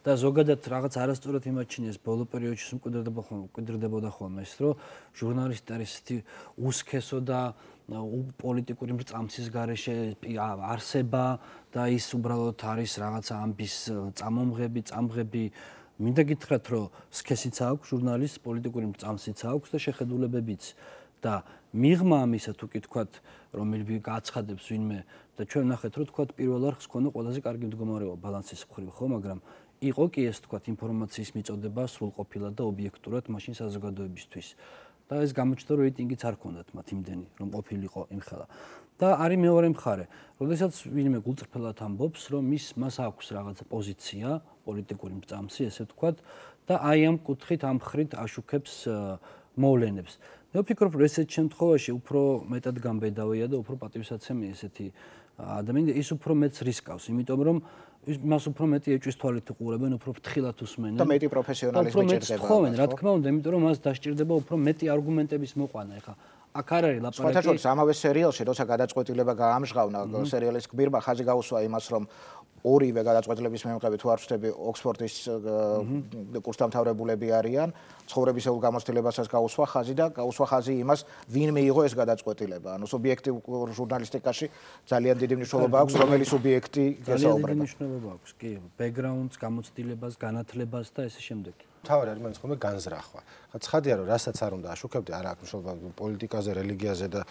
და ზოგადად რაღაც არასწორად იმაჩნიეს ბოლო პერიოდში მკვიდრდებოდა ხოლმე ის, რომ ჟურნალისტი არის ესეთი უსქესო და პოლიტიკური მრწამსის გარეშე არსება და ის უბრალოდ არის რაღაცა ამბის წამომღები მინდა გითხრათ რომ სქესიც აქვს ჟურნალისტს პოლიტიკური მრწამსიც აქვს და შეხედულებებიც და მიღმა ამისა თუ კი თქვათ რომელიმე გააცხადებს ვინმე და ჩვენ ნახეთ რომ თქვათ პირველ არხს ქონდა ყველაზე კარგი მდგომარეობა ბალანსის მხრივ ხო მაგრამ იყო კი ეს თქვათ ინფორმაციის მიწოდება სრულყოფილად და ობიექტურად მაშინ საზოგადოებისთვის და ეს გამოჩნდა რომ რეიტინგიც არ ქონდათ მათ იმდენი რომ ყოფილიყო იმხელა და არის მეორე მხარე როდესაც ვინმე გულწრფელად ამბობს რომ მას აქვს რაღაცა პოზიცია პოლიტიკური მრწამსი ესე ვთქვათ და აი ამ კუთხით ამ ხრით აშუქებს მოვლენებს მე ვფიქრობ რომ ესეთ შემთხვევაში უფრო მეტად გამბედავია და უფრო პატივსაცემი ესეთი ადამიანი ის უფრო მეც რისკავს იმიტომ რომ მას უფრო მეტი ეჭვის თვალით უყურებენ უფრო ფრთხილად უსმენენ და მეტი პროფესიონალიზმი ჭირდება თხოვენ რა თქმა უნდა იმიტომ რომ მას დასჭირდება უფრო მეტი არგუმენტების მოყვანა ეხლა აქ არ არის ლაპარაკი სხვათა შორის ამავე სერიალში როცა გადაწყვეტილება გაამჟღავნა სერიალის გმირმა ხაზი გაუსვა იმას რომ ორივე გადაწყვეტილების მიუხედავად თუ არ ვწდები ოქსფორდის კურსდამთავრებულები არიან ცხოვრებისეულ გამოცდილებასაც გაუსვა ხაზი და გაუსვა ხაზი იმას ვინ მიიღო ეს გადაწყვეტილება ანუ სუბიექტიურ ჟურნალისტიკაში ძალიან დიდი მნიშვნელობა აქვს რომელი სუბიექტი გასაუბრება ძალიან მნიშვნელობა აქვს კი ბექგრაუნდს გამოცდილებას განათლებას და ესე შემდეგ თავი არის მაინც ხოლმე განზრახვა. ხა ცხადია რომ რასაც არ უნდა აშუქებდი არა აქვს მნიშვნელობა პოლიტიკაზე, რელიგიაზე და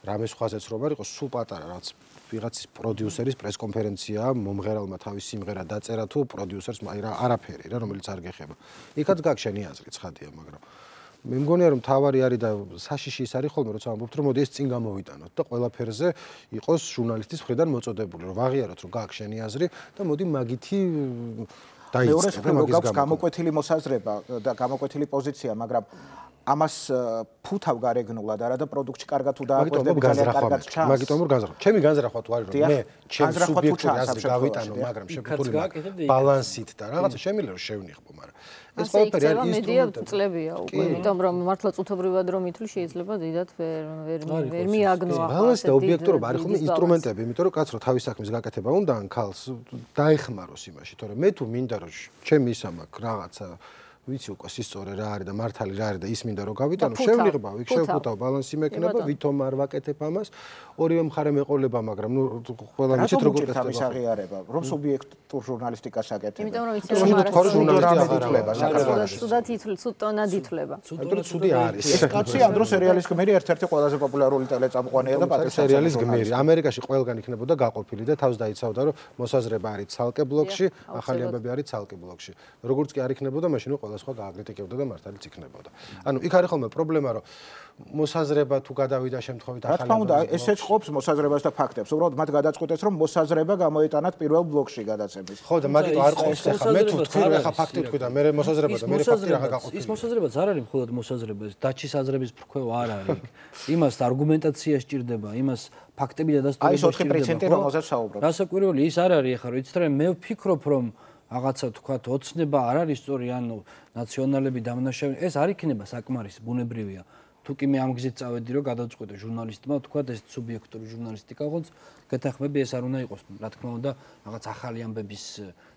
რამე სხვაზეც რომ არ იყოს სულ პატარა რაც ვიღაცის პროდიუსერის პრესკონფერენცია მომღერალმა თავის სიმღერა დაწერა თუ პროდიუსერს არაფერი რა რომელიც არ გეხება. იქაც გაქვს შენი აზრი ცხადია მაგრამ მე მგონია რომ თავარი არის და საშიში ის არის ხოლმე როცა ამბობთ რომ მოდი ეს წინ გამოვიტანოთ და ყველაფერზე იყოს ჟურნალისტის მხრიდან მოწოდებული რომ ვაღიაროთ რომ გაქვს შენი აზრი და მოდი მაგითი მეორეს გაქვს გამოკვეთილი მოსაზრება და გამოკვეთილი პოზიცია, მაგრამ ამას ფუთავ გარეგნულად არა და პროდუქტში კარგად თუ დააკვირდები ძალიან კარგად ჩანს. მაგიტომ რომ განზრახვა. ჩემი განზრახვა თუ არის რომ მე ჩემს სუბიექტური აზრი გავიტანო, მაგრამ შეფუთული ბალანსით და რაღაცა შემიძლია რომ შევნიხო, მაგრამ ეს ყველაფერი არის ინსტრუმენტები. წლებია უკვე, იმიტომ რომ მართლა წუთობრივად რომ ითვლი შეიძლება დიდად ვერ მიაგნო ახლა. ბალანსი და ობიექტურობა არის ხოლმე ინსტრუმენტები, იმიტომ რომ კაცრო თავის საქმის გაკეთება უნდა ან ქალს დაეხმაროს იმაში, თორემ მე თუ მინდა რომ ჩემი ისა მაქვს რაღაცა ვიცი უკვე სისწორე რა არის და მართალი რა არის და ის მინდა რომ გავიტანო შევიღებავ იქ შევფუთავ ბალანსი მექნება ვითომ არ ვაკეთებ ამას ორივე მხარე მეყოლება მაგრამ ნუ ყველა ვიცით როგორ ხდება ეს აღიარება რომ სუბიექტურ ჟურნალისტიკას აკეთებ იმიტომ რომ ვიცი რომ არის ჟურნალისტი ითვლება საქართველოში ცუდად ითვლება აი ცუდი არის ეს კაცი ამ დროს სერიალის გმირი ერთ-ერთი ყველაზე პოპულარული ტელეწამყვანია და პატივსაცემი სერიალის გმირი ამერიკაში ყველგან იქნებოდა გაყოფილი და თავს დაიცავდა რომ მოსაზრება არის ცალკე ბლოკში ახალი ამბები არის ცალკე ბლოკში როგორც კი არ იქნებოდა მაშინ ყველა სხვა გააკრიტიკებდა და მართალიც იქნებოდა. ანუ იქ არის ხოლმე პრობლემა რომ მოსაზრება თუ გადავიდა შემთხვევით ახალი. რა თქმა უნდა, ესეც ყოფს მოსაზრებას და ფაქტებს. უბრალოდ მათ გადაწყვეტეს რომ მოსაზრება გამოიტანათ პირველ ბლოკში გადაცემის. ხო და მაგით არ ყოფს ახლა მე თუ თქვი რომ ახლა ფაქტი თქვი და მე მოსაზრება და მე ფაქტი რა გაყოფილი. ის მოსაზრებაც არ არის მხოლოდ მოსაზრება, ეს დაჩის აზრების ფრქვევა არ არის იქ. იმას არგუმენტაცია სჭირდება, იმას ფაქტები და დასტურება სჭირდება. აი 4% რომელზეც საუბრობ. რასაკვირველი ის არ არის ახლა, ვიცით რომ მე ვფიქრობ რომ რაღაცა თქვათ ოცნება არ არის სწორი ანუ ნაციონალები დამნაშავე ეს არ იქნება საკმარისი ბუნებრივია თუ კი მე ამ გზით წავედი რომ გადავწყვეტე ჟურნალისტმა თქვათ ეს სუბიექტური ჟურნალისტიკა ყოს გეთახმები ეს არ უნდა იყოს რა თქმა უნდა რაღაც ახალი ამბების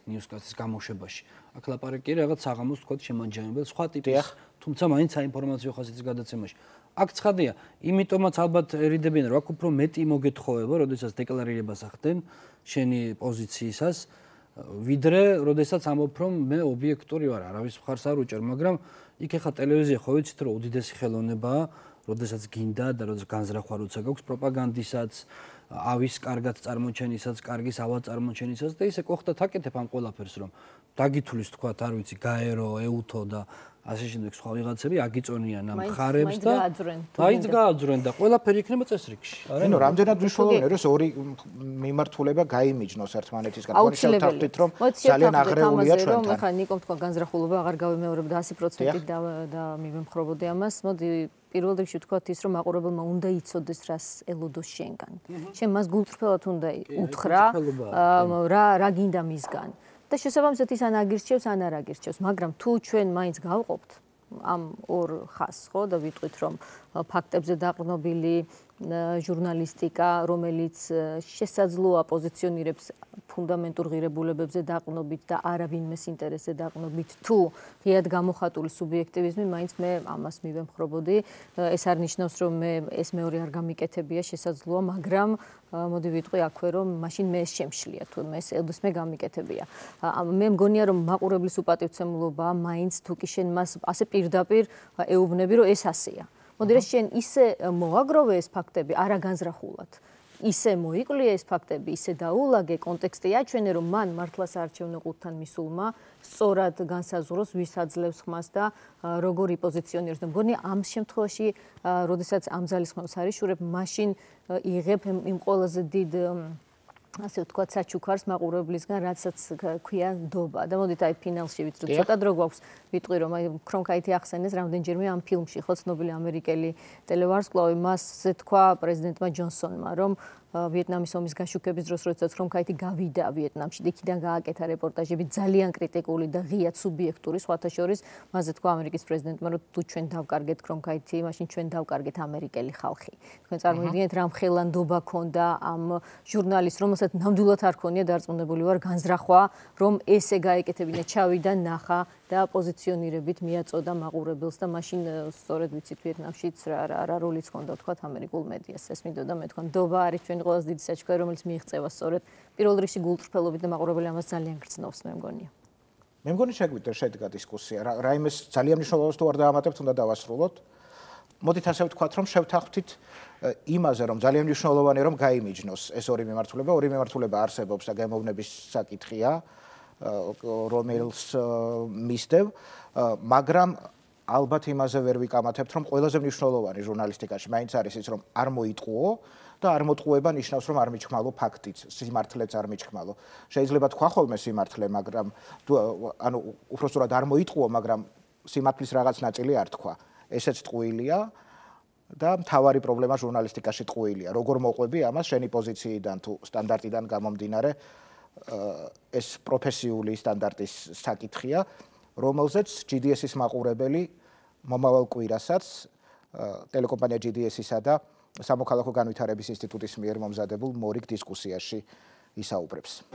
ნიუსკასტის გამოშვებაში აქ ლაპარაკი რაღაც საღამოს თქვათ შემაჯამებელ სხვა ტიპის თუმცა მაინც საინფორმაციო ხასიათის გადაცემაში აქ ცხადია იმიტომაც ალბათ ერიდებიან რომ აქ უფრო მეტი მოგეთხოვება როდესაც დეკლარირებას ახდენ შენი პოზიციისას ვიდრე როდესაც ამბობ რომ მე ობიექტური ვარ არავის მხარს არ უჭერ მაგრამ იქ ახლა ტელევიზია ხო ვიცით რომ უდიდესი ხელოვნებაა როდესაც გინდა და როდესაც განზრახვა როცა გაქვს პროპაგანდისაც ავის კარგად წარმოჩენისაც კარგის ავა წარმოჩენისაც და ისე კოხტად აკეთებ ამ ყველაფერს რომ დაგითulis თქვათ არ ვიცი გაერო ეუთო და ასე შემდეგ სხვა ვიღაცები აგიწონიან ამ ხარებს და მაინც გააძვრენ და ყველაფერი იქნება წესრიგში. ანუ რამდენად მნიშვნელოვანია რომ ორი მიმართულება გაიმიჯნოს ერთმანეთისგან. აუცილებელი რომ ძალიან აღრეულია ჩვენთან. რომ ახლა ნიკომ თქვა განზრახულობა აღარ გავიმეორებდა 100%-ით და მივემხრობოდი ამას. მოდი პირველ რიგში ვთქვათ ის რომ მაყურებელმა უნდა იცოდეს რას ელოდოს შენგან. შენ მას გულწრფელად უნდა უთხრა რა გინდა მისგან. და შესაბამისად ის ან აგირჩევს ან არ აგირჩევს, მაგრამ თუ ჩვენ მაინც გავყოფთ ამ ორ ხაზს, ხო, და ვიტყვით რომ ფაქტებზე დაყრდნობილი ჟურნალისტიკა, რომელიც შესაძლოა პოზიციონირებს ფუნდამენტურ ღირებულებებზე დაყრდნობით და არა ვინმეს ინტერესზე დაყრდნობით თუ ღიად გამოხატული სუბიექტივიზმი, მაინც მე ამას მივემხრობოდი. ეს არ ნიშნავს, რომ მე ეს მეორე არ გამიკეთებია, შესაძლოა, მაგრამ მოდი ვიტყვი აქვე, რომ მაშინ მე ეს შემშლია, თუ მე ეს მე გამიკეთებია. მე მგონია, რომ მაყურებლის უპატივცემულობა მაინც თუ კი შენ მას ასე პირდაპირ ეუბნები, რომ ეს ასეა. მოდი რა შენ ისე მოაგროვე ეს ფაქტები არაგანზრახულად. ისე მოიკლია ეს ფაქტები, ისე დაულაგე კონტექსტი აჩვენე, რომ მან მართლაც არჩევნო ყუთთან მისულმა სწორად განსაზღვროს, ვის აძლევს ხმას და როგორ იპოზიციონირებს. და მგონია ამ შემთხვევაში, როდესაც ამ ძალისხმევას არიშურებ, მაშინ იღებ იმ ყველაზე დიდ ასე ვთქვათ, საჩუქარს მაყურებლისგან, რაცაც ქვია ნდობა. და მოდით აი ფინალში ვიწრო, ცოტა დრო გვაქვს, ვიტყვი რომ აი ქრონკაიტი ახსენეს რამდენჯერმე ამ ფილმში, ხო ცნობილი ამერიკელი ტელევარსკვლავი მასზე თქვა პრეზიდენტმა ჯონსონმა, რომ ვიეტნამის ომის გაშუქების დროს, როდესაც ქრონკაიტი გავიდა ვიეტნამში, იქიდან გააკეთა რეპორტაჟები ძალიან კრიტიკული და ღიად სუბიექტური, სხვათა შორის, მასზე თქვა ამერიკის პრეზიდენტმა, რომ თუ ჩვენ დავკარგეთ ქრონკაიტი, მაშინ ჩვენ დავკარგეთ ამერიკელი ხალხი. თქვენ წარმოიდგინეთ, რა მხელანდობა ქონდა ამ ჟურნალისტს, რომელსაც ნამდვილად არ ქონია დარწმუნებული ვარ განზრახვა, რომ ესე გაეკეთებინა, ჩავიდა, ნახა და პოზიციონირებით მიაწოდა მაყურებელს და მაშინ სწორედ ვიცით ვიეტნამშიც რა როლიც ჰქონდა თქვა ამერიკულ მედიას. ეს მინდოდა მე თქვა, ნდობა არის ჩვენი ყველაზე დიდი საჩუქარი, რომელიც მიიღწევა სწორედ პირველ რიგში გულწრფელობით და მაყურებელი ამას ძალიან გრძნობს, მე მგონია. მე მგონი შეგვიძლია შედგა დისკუსია. რაიმეს ძალიან მნიშვნელოვანს თუ არ დაამატებთ, უნდა დავასრულოთ. მოდით ასე ვთქვათ, რომ შევთანხმდით იმაზე, რომ ძალიან მნიშვნელოვანია, რომ გაიმიჯნოს ეს ორი მიმართულება. ორი მიმართულება არსებობს და გემოვნების საკითხია, რომელს მისდევ, მაგრამ ალბათ იმაზე ვერ ვიკამათებთ, რომ ყველაზე მნიშვნელოვანი ჟურნალისტიკაში მაინც არის ის, რომ არ მოიტყუო და არ მოტყუება ნიშნავს, რომ არ მიჩქმალო ფაქტიც, სიმართლეც არ მიჩქმალო. შეიძლება თქვა ხოლმე სიმართლე, მაგრამ ანუ უბრალოდ არ მოიტყუო, მაგრამ სიმართლის რაღაც ნაწილი არ თქვა. ესეც ტყუილია და მთავარი პრობლემა ჟურნალისტიკაში ტყუილია. როგორ მოყვები ამას შენი პოზიციიდან თუ სტანდარტიდან გამომდინარე, ეს პროფესიული სტანდარტის საკითხია, რომელზეც GDS-ის მაყურებელი მომავალ კვირასაც ტელეკომპანია GDS-ისა და სამოქალაქო განვითარების ინსტიტუტის მიერ მომზადებულ მორიგ დისკუსიაში ისაუბრებს.